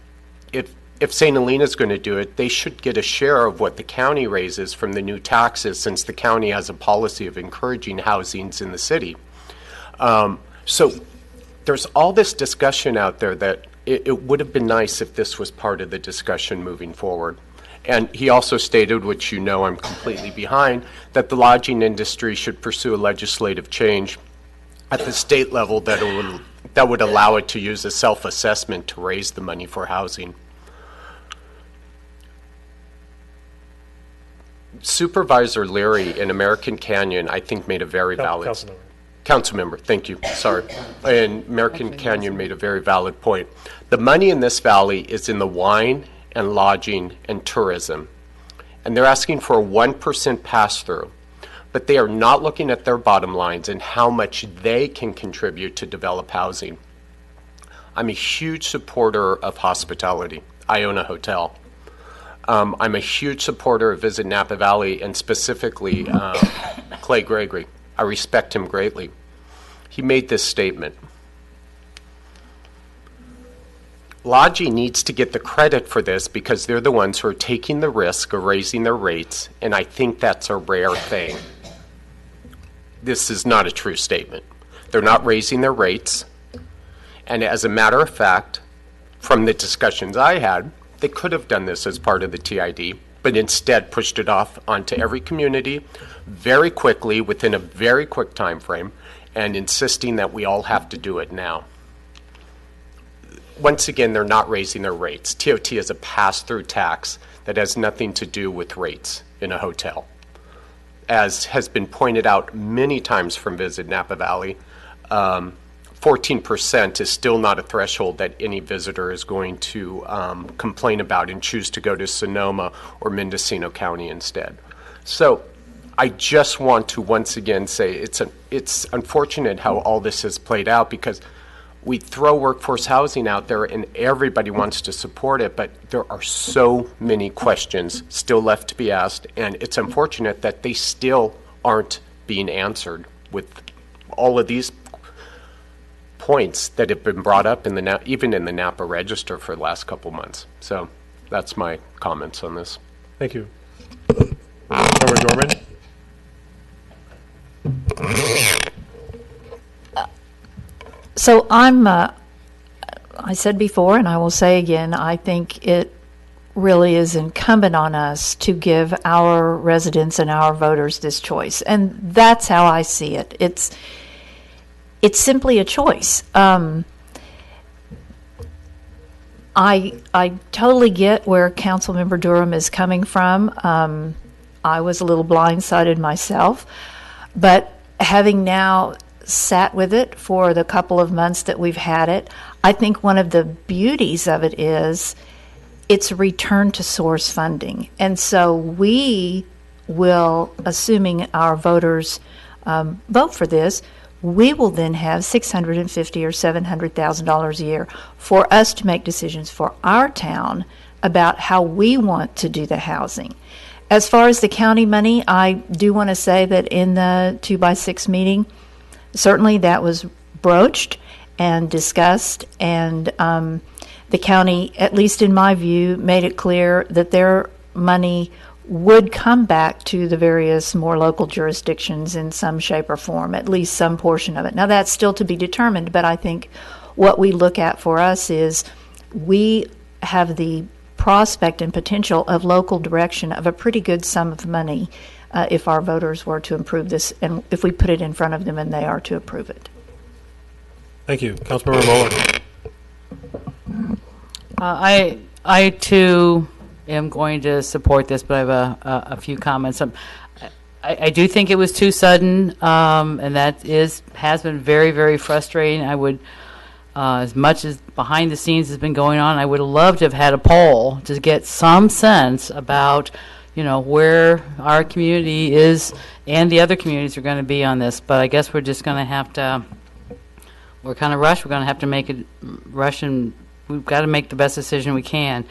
Speaker 3: if St. Helena's going to do it, they should get a share of what the county raises from the new taxes, since the county has a policy of encouraging housings in the city. So there's all this discussion out there that it would have been nice if this was part of the discussion moving forward. And he also stated, which I'm completely behind, that the lodging industry should pursue a legislative change at the state level that would allow it to use a self-assessment to raise the money for housing. Supervisor Leary in American Canyon, I think, made a very valid... Councilmember, thank you, sorry. And American Canyon made a very valid point. The money in this valley is in the wine and lodging and tourism. And they're asking for a 1% pass-through. But they are not looking at their bottom lines and how much they can contribute to develop housing. I'm a huge supporter of hospitality. I own a hotel. I'm a huge supporter of Visit Napa Valley, and specifically Clay Gregory. I respect him greatly. He made this statement. Logi needs to get the credit for this because they're the ones who are taking the risk of raising their rates, and I think that's a rare thing. This is not a true statement. They're not raising their rates, and as a matter of fact, from the discussions I had, they could have done this as part of the TID, but instead pushed it off onto every community very quickly within a very quick time frame, and insisting that we all have to do it now. Once again, they're not raising their rates. TOT is a pass-through tax that has nothing to do with rates in a hotel. As has been pointed out many times from Visit Napa Valley, 14% is still not a threshold that any visitor is going to complain about and choose to go to Sonoma or Mendocino County instead. So I just want to once again say it's unfortunate how all this has played out, because we throw workforce housing out there and everybody wants to support it, but there are so many questions still left to be asked, and it's unfortunate that they still aren't being answered with all of these points that have been brought up in even in the Napa Register for the last couple months. So that's my comments on this.
Speaker 1: Thank you. Member Dorman?
Speaker 7: So I said before, and I will say again, I think it really is incumbent on us to give our residents and our voters this choice. And that's how I see it. It's simply a choice. I totally get where Councilmember Durham is coming from. I was a little blindsided myself, but having now sat with it for the couple of months that we've had it, I think one of the beauties of it is it's return to source funding. And so we will, assuming our voters vote for this, we will then have $650,000 or $700,000 a year for us to make decisions for our town about how we want to do the housing. As far as the county money, I do want to say that in the 2x6 meeting, certainly that was broached and discussed, and the county, at least in my view, made it clear that their money would come back to the various more local jurisdictions in some shape or form, at least some portion of it. Now, that's still to be determined, but I think what we look at for us is we have the prospect and potential of local direction of a pretty good sum of money if our voters were to approve this, and if we put it in front of them and they are to approve it.
Speaker 1: Thank you. Councilmember Muller.
Speaker 5: I too am going to support this, but I have a few comments. I do think it was too sudden, and that has been very, very frustrating. I would, as much as behind the scenes has been going on, I would love to have had a poll to get some sense about, where our community is and the other communities are going to be on this. But I guess we're just going to have to, we're kind of rushed. We're going to have to make it rush, and we've got to make the best decision we can.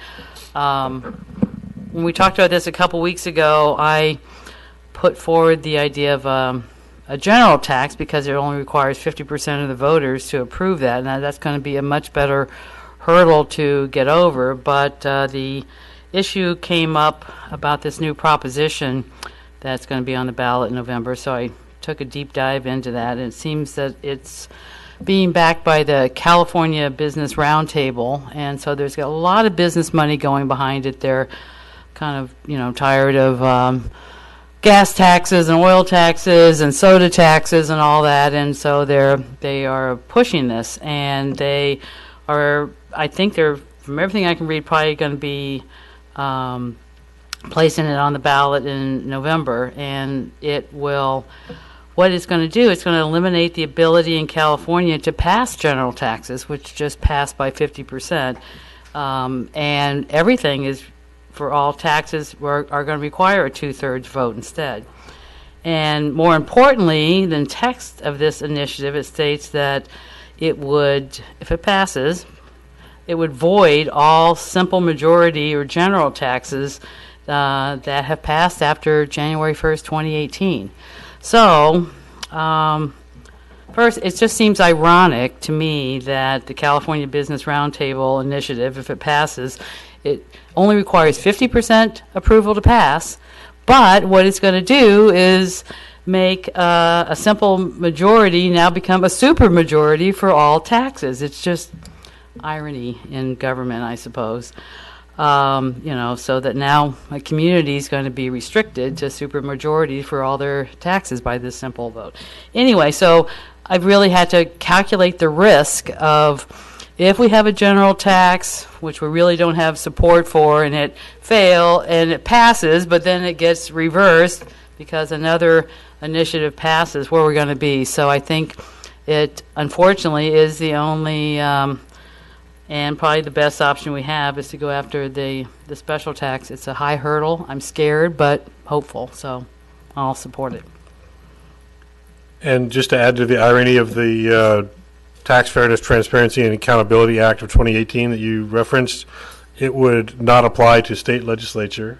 Speaker 5: When we talked about this a couple weeks ago, I put forward the idea of a general tax because it only requires 50% of the voters to approve that, and that's going to be a much better hurdle to get over. But the issue came up about this new proposition that's going to be on the ballot in November, so I took a deep dive into that, and it seems that it's being backed by the California Business Roundtable, and so there's got a lot of business money going behind it. They're kind of, tired of gas taxes and oil taxes and soda taxes and all that, and so they are pushing this, and they are, I think they're, from everything I can read, probably going to be placing it on the ballot in November, and it will. What it's going to do, it's going to eliminate the ability in California to pass general taxes, which just passed by 50%. And everything is, for all taxes, are going to require a 2/3 vote instead. And more importantly, the text of this initiative, it states that it would, if it passes, it would void all simple majority or general taxes that have passed after January 1st, 2018. So, from First, it just seems ironic to me that the California Business Roundtable initiative, if it passes, it only requires 50% approval to pass, but what it's going to do is make a simple majority now become a super majority for all taxes. It's just irony in government, I suppose. So that now a community is going to be restricted to supermajority for all their taxes by this simple vote. Anyway, so I've really had to calculate the risk of if we have a general tax, which we really don't have support for, and it it passes, but then it gets reversed because another initiative passes, where we're going to be. So I think it, unfortunately, is the only and probably the best option we have is to go after the special tax. It's a high hurdle. I'm scared, but hopeful, so I'll support it.
Speaker 1: And just to add to the irony of the Tax Fairness, Transparency, and Accountability Act of 2018 that you referenced, it would not apply to state legislature,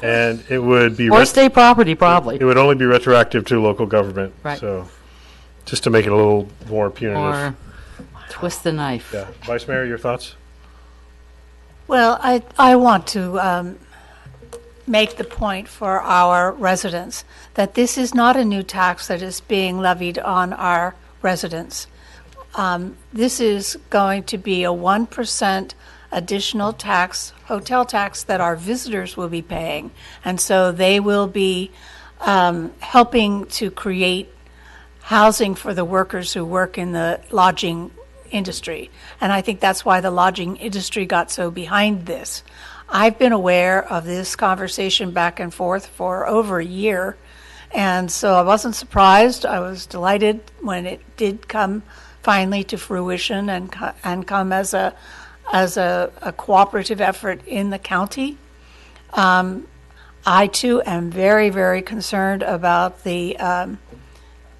Speaker 1: and it would be...
Speaker 5: Or state property, probably.
Speaker 1: It would only be retroactive to local government.
Speaker 5: Right.
Speaker 1: So just to make it a little more punitive.
Speaker 5: Or twist the knife.
Speaker 1: Yeah. Vice Mayor, your thoughts?
Speaker 4: Well, I want to make the point for our residents that this is not a new tax that is being levied on our residents. This is going to be a 1% additional tax, hotel tax, that our visitors will be paying. And so they will be helping to create housing for the workers who work in the lodging industry. And I think that's why the lodging industry got so behind this. I've been aware of this conversation back and forth for over a year, and so I wasn't surprised. I was delighted when it did come finally to fruition and come as a cooperative effort in the county. I too am very, very concerned about the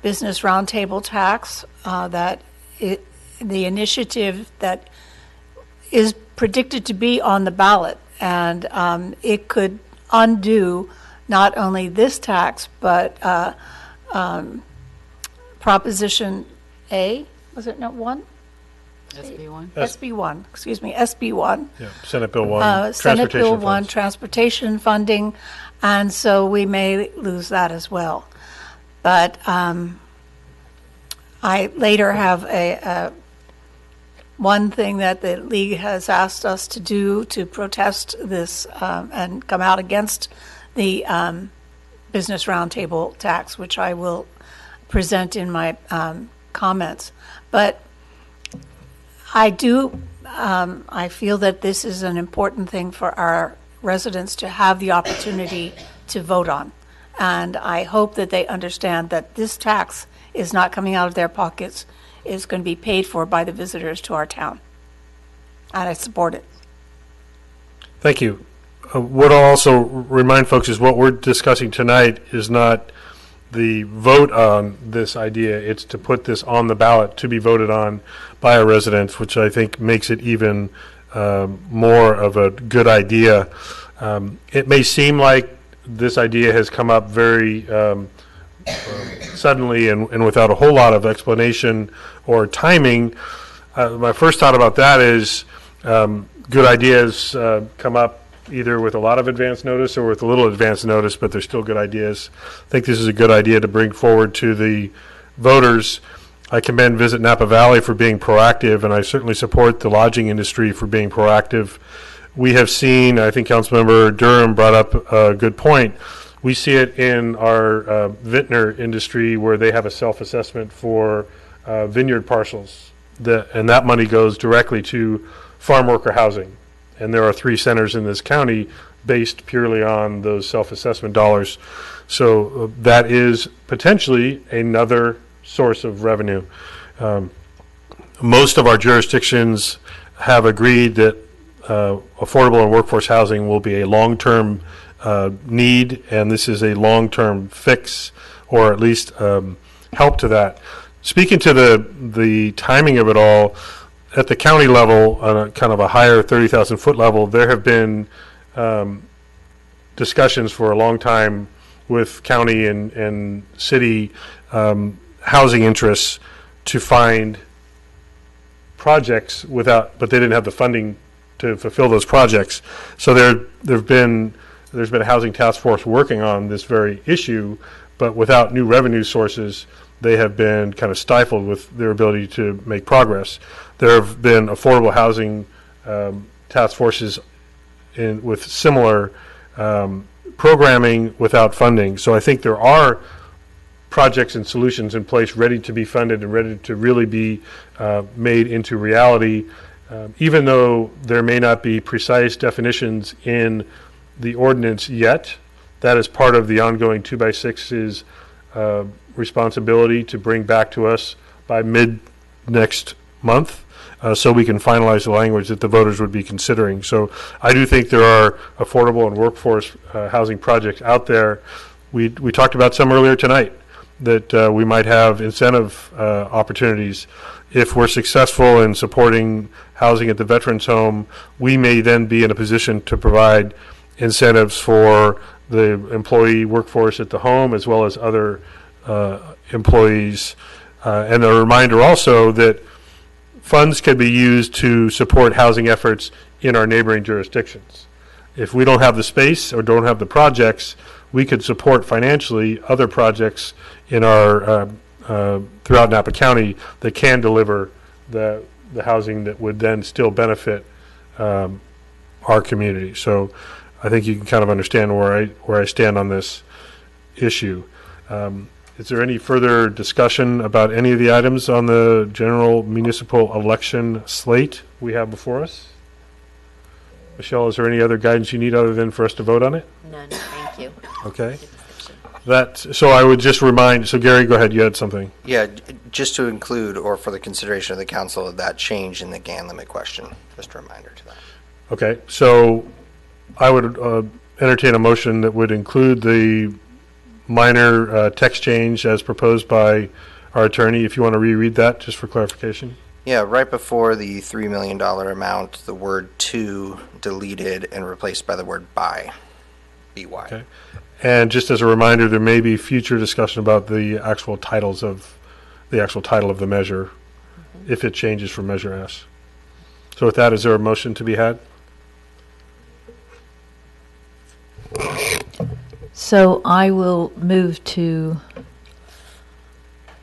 Speaker 4: Business Roundtable tax, the initiative that is predicted to be on the ballot, and it could undo not only this tax, but Proposition A, was it not one?
Speaker 5: SB1?
Speaker 4: SB1, excuse me, SB1.
Speaker 1: Yeah, Senate Bill 1.
Speaker 4: Senate Bill 1,
Speaker 1: funds.
Speaker 4: transportation funding, and so we may lose that as well. But I later have one thing that the league has asked us to do to protest this and come out against the Business Roundtable tax, which I will present in my comments. But I feel that this is an important thing for our residents to have the opportunity to vote on. And I hope that they understand that this tax is not coming out of their pockets, is going to be paid for by the visitors to our town. And I support it.
Speaker 1: Thank you. What I'll also remind folks is what we're discussing tonight is not the vote on this idea. It's to put this on the ballot to be voted on by our residents, which I think makes it even more of a good idea. It may seem like this idea has come up very suddenly and without a whole lot of explanation or timing. My first thought about that is good ideas come up either with a lot of advance notice or with a little advance notice, but they're still good ideas. I think this is a good idea to bring forward to the voters. I commend Visit Napa Valley for being proactive, and I certainly support the lodging industry for being proactive. We have seen, I think Councilmember Durham brought up a good point. We see it in our vintner industry where they have a self-assessment for vineyard parcels, and that money goes directly to farm worker housing. And there are 3 centers in this county based purely on those self-assessment dollars. So that is potentially another source of revenue. Most of our jurisdictions have agreed that affordable and workforce housing will be a long-term need, and this is a long-term fix, or at least help to that. Speaking to the timing of it all, at the county level, on a kind of a higher 30,000-foot level, there have been discussions for a long time with county and city housing interests to find projects but they didn't have the funding to fulfill those projects. So there's been a housing task force working on this very issue, but without new revenue sources, they have been kind of stifled with their ability to make progress. There have been affordable housing task forces with similar programming without funding. So I think there are projects and solutions in place ready to be funded and ready to really be made into reality, even though there may not be precise definitions in the ordinance yet. That is part of the ongoing 2x6's responsibility to bring back to us by mid next month, so we can finalize the language that the voters would be considering. So I do think there are affordable and workforce housing projects out there. We talked about some earlier tonight that we might have incentive opportunities. If we're successful in supporting housing at the Veterans Home, we may then be in a position to provide incentives for the employee workforce at the home as well as other employees. And a reminder also that funds can be used to support housing efforts in our neighboring jurisdictions. If we don't have the space or don't have the projects, we could support financially other projects in our throughout Napa County that can deliver the housing that would then still benefit our community. So I think you can kind of understand where I stand on this issue. Is there any further discussion about any of the items on the general municipal election slate we have before us? Michelle, is there any other guidance you need other than for us to vote on it?
Speaker 2: None, thank you.
Speaker 1: Okay. So I would just remind, so Gary, go ahead, you had something.
Speaker 9: Yeah, just to include or for the consideration of the council, that change in the GAN limit question, just a reminder to that.
Speaker 1: Okay, so I would entertain a motion that would include the minor text change as proposed by our attorney, if you want to reread that, just for clarification.
Speaker 9: Yeah, right before the $3 million amount, the word "to" deleted and replaced by the word "by," B-Y.
Speaker 1: Okay. And just as a reminder, there may be future discussion about the actual title of the measure, if it changes from Measure S. So with that, is there a motion to be had?
Speaker 7: So I will move to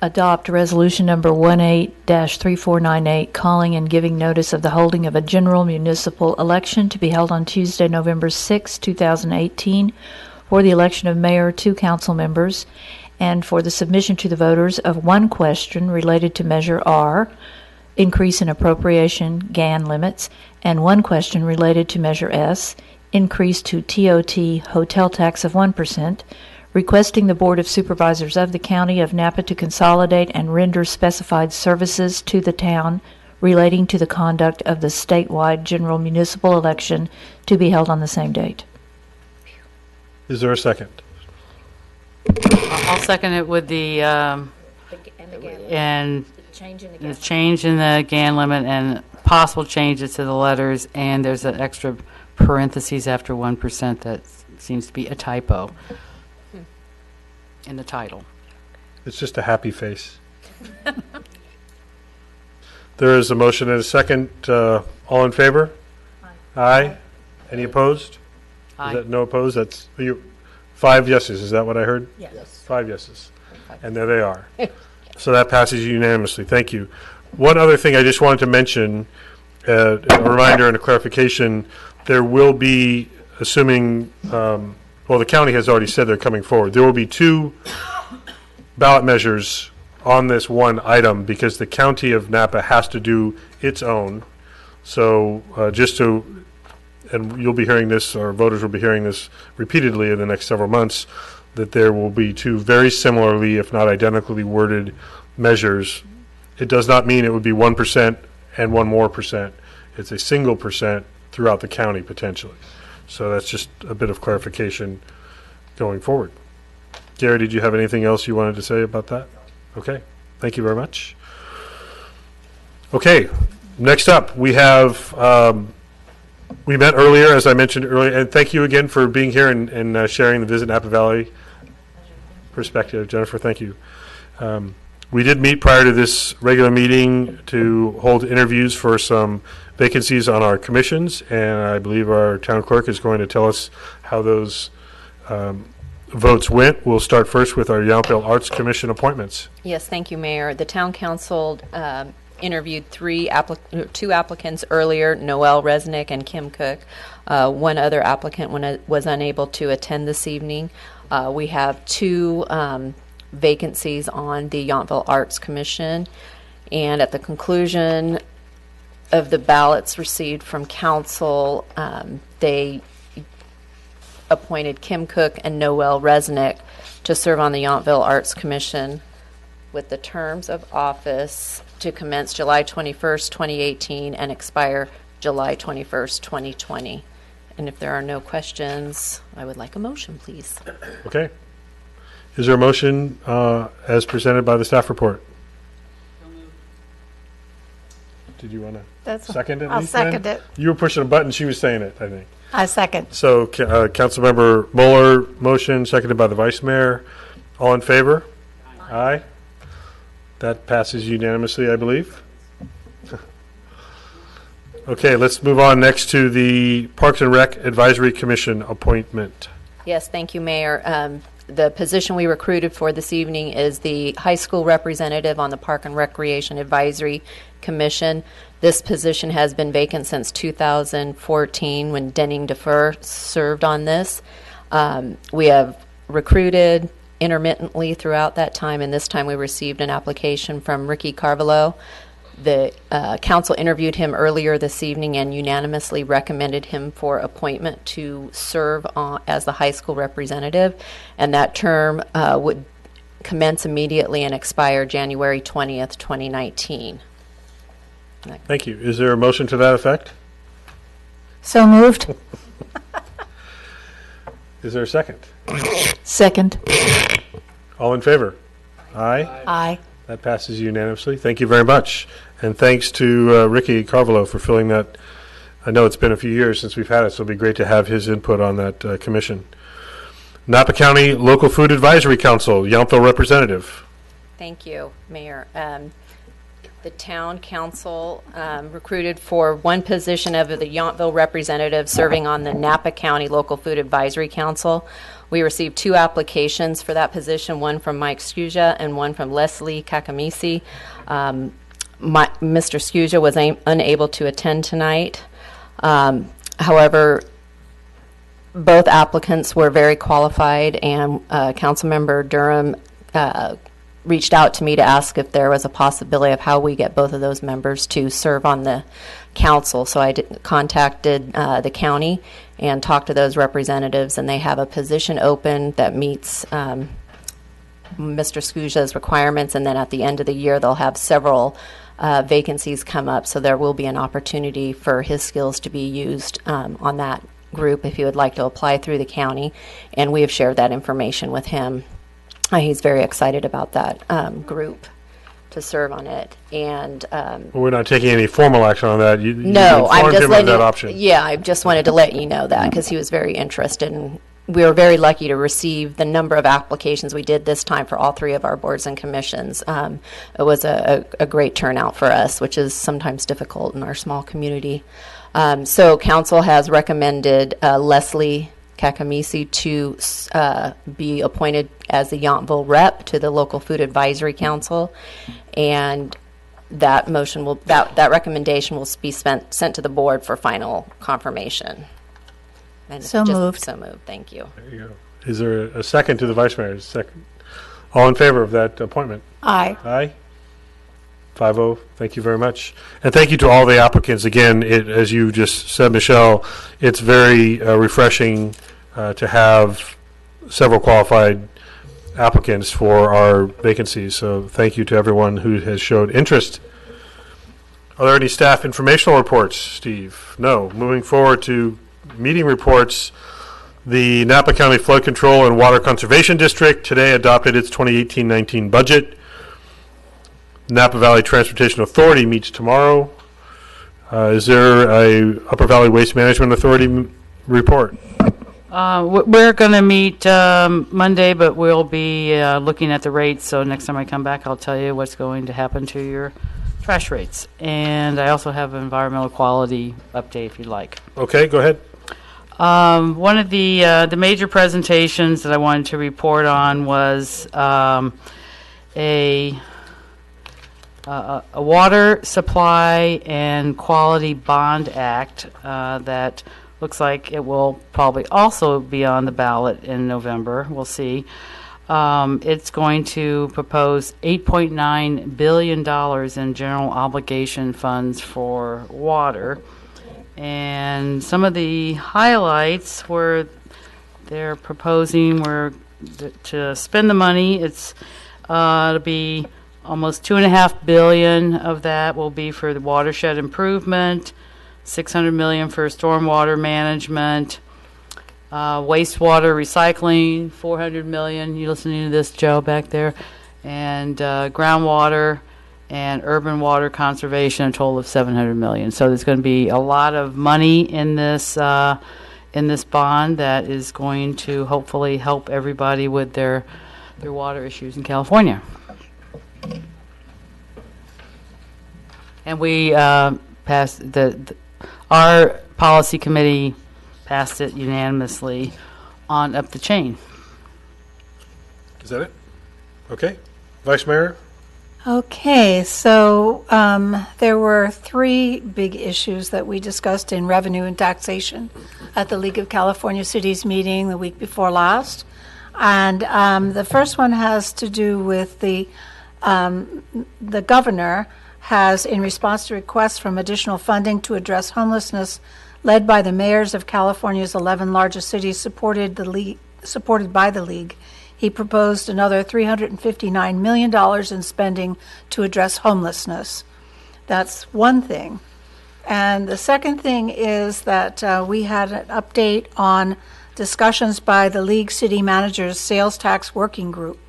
Speaker 7: adopt resolution number 18-3498, calling and giving notice of the holding of a general municipal election to be held on Tuesday, November 6, 2018, for the election of mayor, 2 council members, and for the submission to the voters of one question related to Measure R, increase in appropriation GAN limits, and one question related to Measure S, increase to TOT hotel tax of 1%, requesting the Board of Supervisors of the County of Napa to consolidate and render specified services to the town relating to the conduct of the statewide general municipal election to be held on the same date.
Speaker 1: Is there a second?
Speaker 5: I'll second it with the change in the GAN limit and possible changes to the letters, and there's an extra parentheses after 1% that seems to be a typo in the title.
Speaker 1: It's just a happy face. There is a motion and a second. All in favor? Aye. Any opposed?
Speaker 5: Aye.
Speaker 1: Is that no opposed? That's 5 yeses. Is that what I heard?
Speaker 2: Yes.
Speaker 1: 5 yeses. And there they are. So that passes unanimously. Thank you. One other thing I just wanted to mention, a reminder and a clarification, there will be, assuming, well, the county has already said they're coming forward. There will be 2 ballot measures on this one item because the county of Napa has to do its own. So and you'll be hearing this, or voters will be hearing this repeatedly in the next several months, that there will be 2 very similarly, if not identically worded measures. It does not mean it would be 1% and 1 more percent. It's a single percent throughout the county potentially. So that's just a bit of clarification going forward. Gary, did you have anything else you wanted to say about that? Okay, thank you very much. Okay, next up we have, we met earlier, as I mentioned earlier, and thank you again for being here and sharing the Visit Napa Valley perspective. Jennifer, thank you. We did meet prior to this regular meeting to hold interviews for some vacancies on our commissions, and I believe our town clerk is going to tell us how those votes went. We'll start first with our Yountville Arts Commission appointments.
Speaker 13: Yes, thank you, Mayor. The town council interviewed two applicants earlier, Noel Resnick and Kim Cook. One other applicant was unable to attend this evening. We have two vacancies on the Yountville Arts Commission, and at the conclusion of the ballots received from council, they appointed Kim Cook and Noel Resnick to serve on the Yountville Arts Commission with the terms of office to commence July 21st, 2018 and expire July 21st, 2020. And if there are no questions, I would like a motion, please.
Speaker 1: Okay. Is there a motion as presented by the staff report? Did you want to second it?
Speaker 4: I'll
Speaker 1: Lisa, then?
Speaker 4: second it.
Speaker 1: You were pushing a button. She was saying it, I think.
Speaker 4: I second.
Speaker 1: So, Councilmember Mueller, motion, seconded by the Vice Mayor. All in favor? Aye. That passes unanimously, I believe. Okay, let's move on next to the Parks and Rec Advisory Commission appointment.
Speaker 13: Yes, thank you, Mayor. The position we recruited for this evening is the high school representative on the Park and Recreation Advisory Commission. This position has been vacant since 2014 when Denning Defer served on this. We have recruited intermittently throughout that time, and this time we received an application from Ricky Carvalho. The council interviewed him earlier this evening and unanimously recommended him for appointment to serve as the high school representative, and that term would commence immediately and expire January 20th, 2019.
Speaker 1: Thank you. Is there a motion to that effect?
Speaker 4: So moved.
Speaker 1: Is there a second?
Speaker 7: Second.
Speaker 1: All in favor? Aye.
Speaker 4: Aye.
Speaker 1: That passes unanimously. Thank you very much. And thanks to Ricky Carvalho for filling that. I know it's been a few years since we've had it, so it'll be great to have his input on that commission. Napa County Local Food Advisory Council, Yountville representative.
Speaker 13: Thank you, Mayor. The town council recruited for one position of the Yountville representative serving on the Napa County Local Food Advisory Council. We received two applications for that position, one from Mike Scusia and one from Leslie Kakamisi. Mr. Scusia was unable to attend tonight. However, both applicants were very qualified, and Councilmember Durham reached out to me to ask if there was a possibility of how we get both of those members to serve on the council. So I contacted the county and talked to those representatives, and they have a position open that meets Mr. Scusia's requirements, and then at the end of the year they'll have several vacancies come up, so there will be an opportunity for his skills to be used on that group if he would like to apply through the county, and we have shared that information with him. He's very excited about that group to serve on it, and
Speaker 1: We're not taking any formal action on that.
Speaker 13: no, I'm just
Speaker 1: him of
Speaker 13: letting
Speaker 1: that option.
Speaker 13: Yeah, I just wanted to let you know that because he was very interested, and we were very lucky to receive the number of applications we did this time for all three of our boards and commissions. It was a great turnout for us, which is sometimes difficult in our small community. So council has recommended Leslie Kakamisi to be appointed as the Yountville rep to the Local Food Advisory Council, and that motion will that recommendation will be sent to the board for final confirmation. And
Speaker 4: So moved.
Speaker 13: So moved. Thank you.
Speaker 1: There you go. Is there a second to the Vice Mayor's second? All in favor of that appointment?
Speaker 4: Aye.
Speaker 1: Aye. 5-0. Thank you very much. And thank you to all the applicants. Again, as you just said, Michelle, it's very refreshing to have several qualified applicants for our vacancies. So thank you to everyone who has showed interest. Are there any staff informational reports, Steve? No. Moving forward to meeting reports. The Napa County Flood Control and Water Conservation District today adopted its 2018-19 budget. Napa Valley Transportation Authority meets tomorrow. Is there a Upper Valley Waste Management Authority report?
Speaker 5: We're going to meet Monday, but we'll be looking at the rates. So next time I come back, I'll tell you what's going to happen to your trash rates. And I also have an environmental quality update if you'd like.
Speaker 1: Okay, go ahead.
Speaker 5: One of the major presentations that I wanted to report on was a Water Supply and Quality Bond Act that looks like it will probably also be on the ballot in November. We'll see. It's going to propose $8.9 billion in general obligation funds for water. And some of the highlights were they're proposing to spend the money. It'll be almost $2.5 billion of that will be for the watershed improvement, $600 million for stormwater management, wastewater recycling, $400 million. You listening to this, Joe, back there? And groundwater and urban water conservation, a total of $700 million. So there's going to be a lot of money in this bond that is going to hopefully help everybody with their water issues in California. And we passed our policy committee passed it unanimously on up the chain.
Speaker 1: Is that it? Okay. Vice Mayor?
Speaker 4: Okay, so there were three big issues that we discussed in revenue and taxation at the League of California Cities meeting the week before last. And the first one has to do with the governor has, in response to requests from additional funding to address homelessness, led by the mayors of California's 11 largest cities, supported by the League. He proposed another $359 million in spending to address homelessness. That's one thing. And the second thing is that we had an update on discussions by the League City Managers Sales Tax Working Group.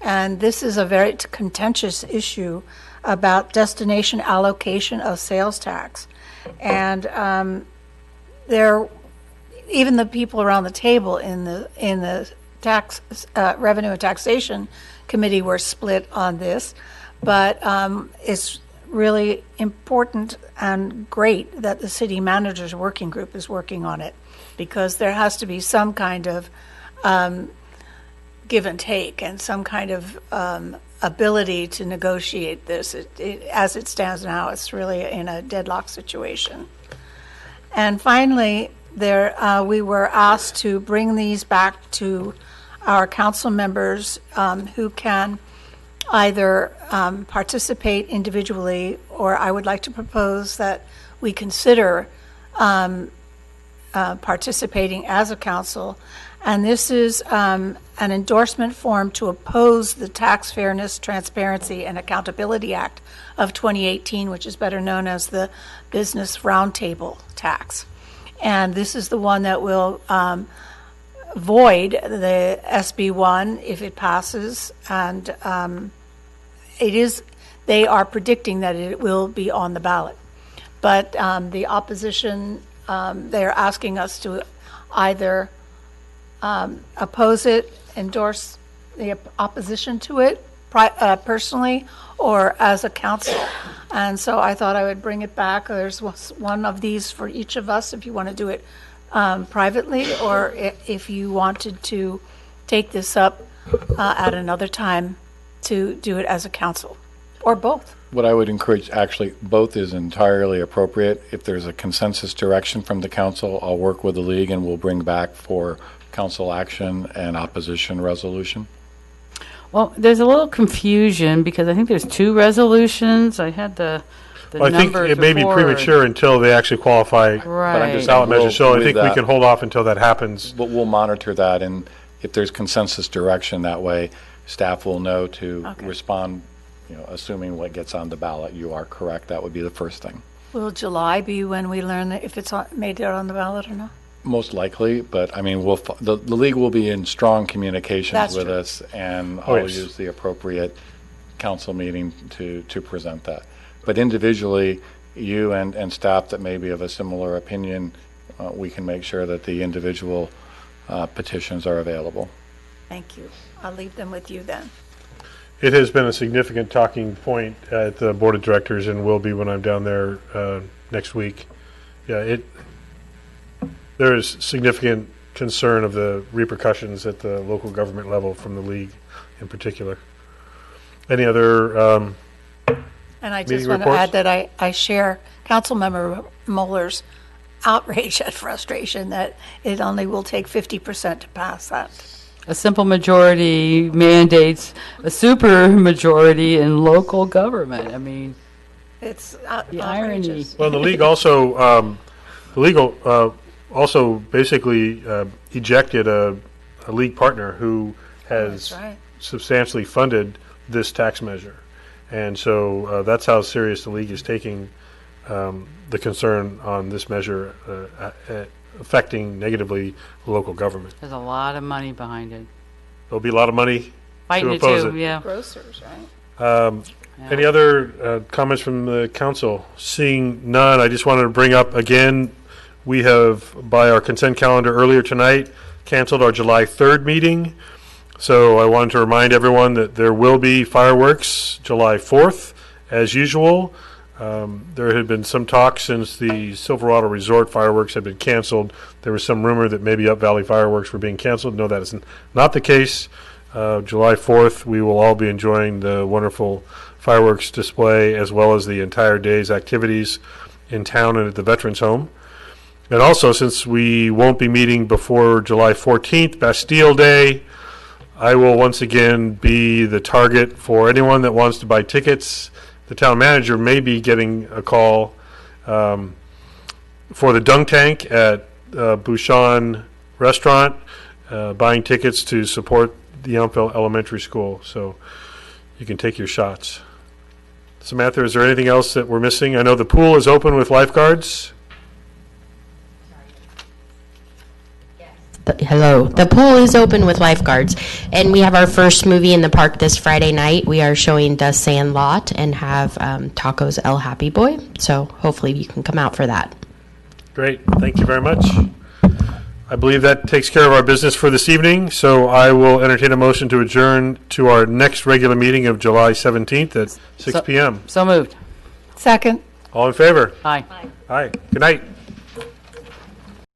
Speaker 4: And this is a very contentious issue about destination allocation of sales tax. And even the people around the table in the tax revenue and taxation committee were split on this, but it's really important and great that the city managers working group is working on it, because there has to be some kind of give and take and some kind of ability to negotiate this. As it stands now, it's really in a deadlock situation. And finally, we were asked to bring these back to our council members who can either participate individually, or I would like to propose that we consider participating as a council. And this is an endorsement form to oppose the Tax Fairness, Transparency, and Accountability Act of 2018, which is better known as the Business Roundtable Tax. And this is the one that will void the SB1 if it passes, and they are predicting that it will be on the ballot. But the opposition, they're asking us to either oppose it, endorse the opposition to it personally, or as a council. And so I thought I would bring it back. There's one of these for each of us if you want to do it privately, or if you wanted to take this up at another time to do it as a council, or both.
Speaker 10: What I would encourage, actually, both is entirely appropriate. If there's a consensus direction from the council, I'll work with the league and we'll bring back for council action and opposition resolution.
Speaker 5: Well, there's a little confusion because I think there's two resolutions. I had the
Speaker 1: well, I think it may be premature until they actually qualify
Speaker 5: right.
Speaker 1: ballot measures. So I think we can hold off until that happens.
Speaker 10: But we'll monitor that, and if there's consensus direction that way, staff will know to respond, assuming what gets on the ballot. You are correct. That would be the first thing.
Speaker 4: Will July be when we learn if it's made it on the ballot or not?
Speaker 10: Most likely, but I mean, the league will be in strong communications with us, and I'll use the appropriate council meeting to present that. But individually, you and staff that may be of a similar opinion, we can make sure that the individual petitions are available.
Speaker 4: Thank you. I'll leave them with you then.
Speaker 1: It has been a significant talking point at the Board of Directors and will be when I'm down there next week. Yeah, there is significant concern of the repercussions at the local government level from the league in particular. Any other
Speaker 4: And I
Speaker 1: meeting
Speaker 4: just want to
Speaker 1: reports?
Speaker 4: add that I share Councilmember Muller's outrage and frustration that it only will take 50% to pass that.
Speaker 5: A simple majority mandates a super majority in local government. I mean,
Speaker 4: It's
Speaker 5: the irony.
Speaker 4: outrageous.
Speaker 1: Well, the league also basically ejected a league partner who has
Speaker 4: That's right.
Speaker 1: substantially funded this tax measure. And so that's how serious the league is taking the concern on this measure affecting negatively local government.
Speaker 5: There's a lot of money behind it.
Speaker 1: There'll be a lot of money
Speaker 5: Fighting
Speaker 1: to
Speaker 5: it
Speaker 1: oppose
Speaker 5: too,
Speaker 1: it.
Speaker 5: yeah.
Speaker 4: Grocers, right?
Speaker 1: Any other comments from the council? Seeing none, I just wanted to bring up again, we have, by our consent calendar earlier tonight, canceled our July 3rd meeting. So I wanted to remind everyone that there will be fireworks July 4th, as usual. There had been some talk since the Silverado Resort fireworks had been canceled. There was some rumor that maybe Up Valley fireworks were being canceled. No, that is not the case. July 4th, we will all be enjoying the wonderful fireworks display as well as the entire day's activities in town and at the Veterans Home. And also, since we won't be meeting before July 14th, Bastille Day, I will once again be the target for anyone that wants to buy tickets. The town manager may be getting a call for the dunk tank at Bouchon Restaurant, buying tickets to support the Elmville Elementary School. So you can take your shots. Samantha, is there anything else that we're missing? I know the pool is open with lifeguards.
Speaker 15: Hello. The pool is open with lifeguards, and we have our first movie in the park this Friday night. We are showing The Sandlot and have Tacos El Happy Boy, so hopefully you can come out for that.
Speaker 1: Great. Thank you very much. I believe that takes care of our business for this evening, so I will entertain a motion to adjourn to our next regular meeting of July 17th at 6 p.m.
Speaker 5: So moved.
Speaker 4: Second.
Speaker 1: All in favor?
Speaker 5: Aye.
Speaker 1: Aye. Good night.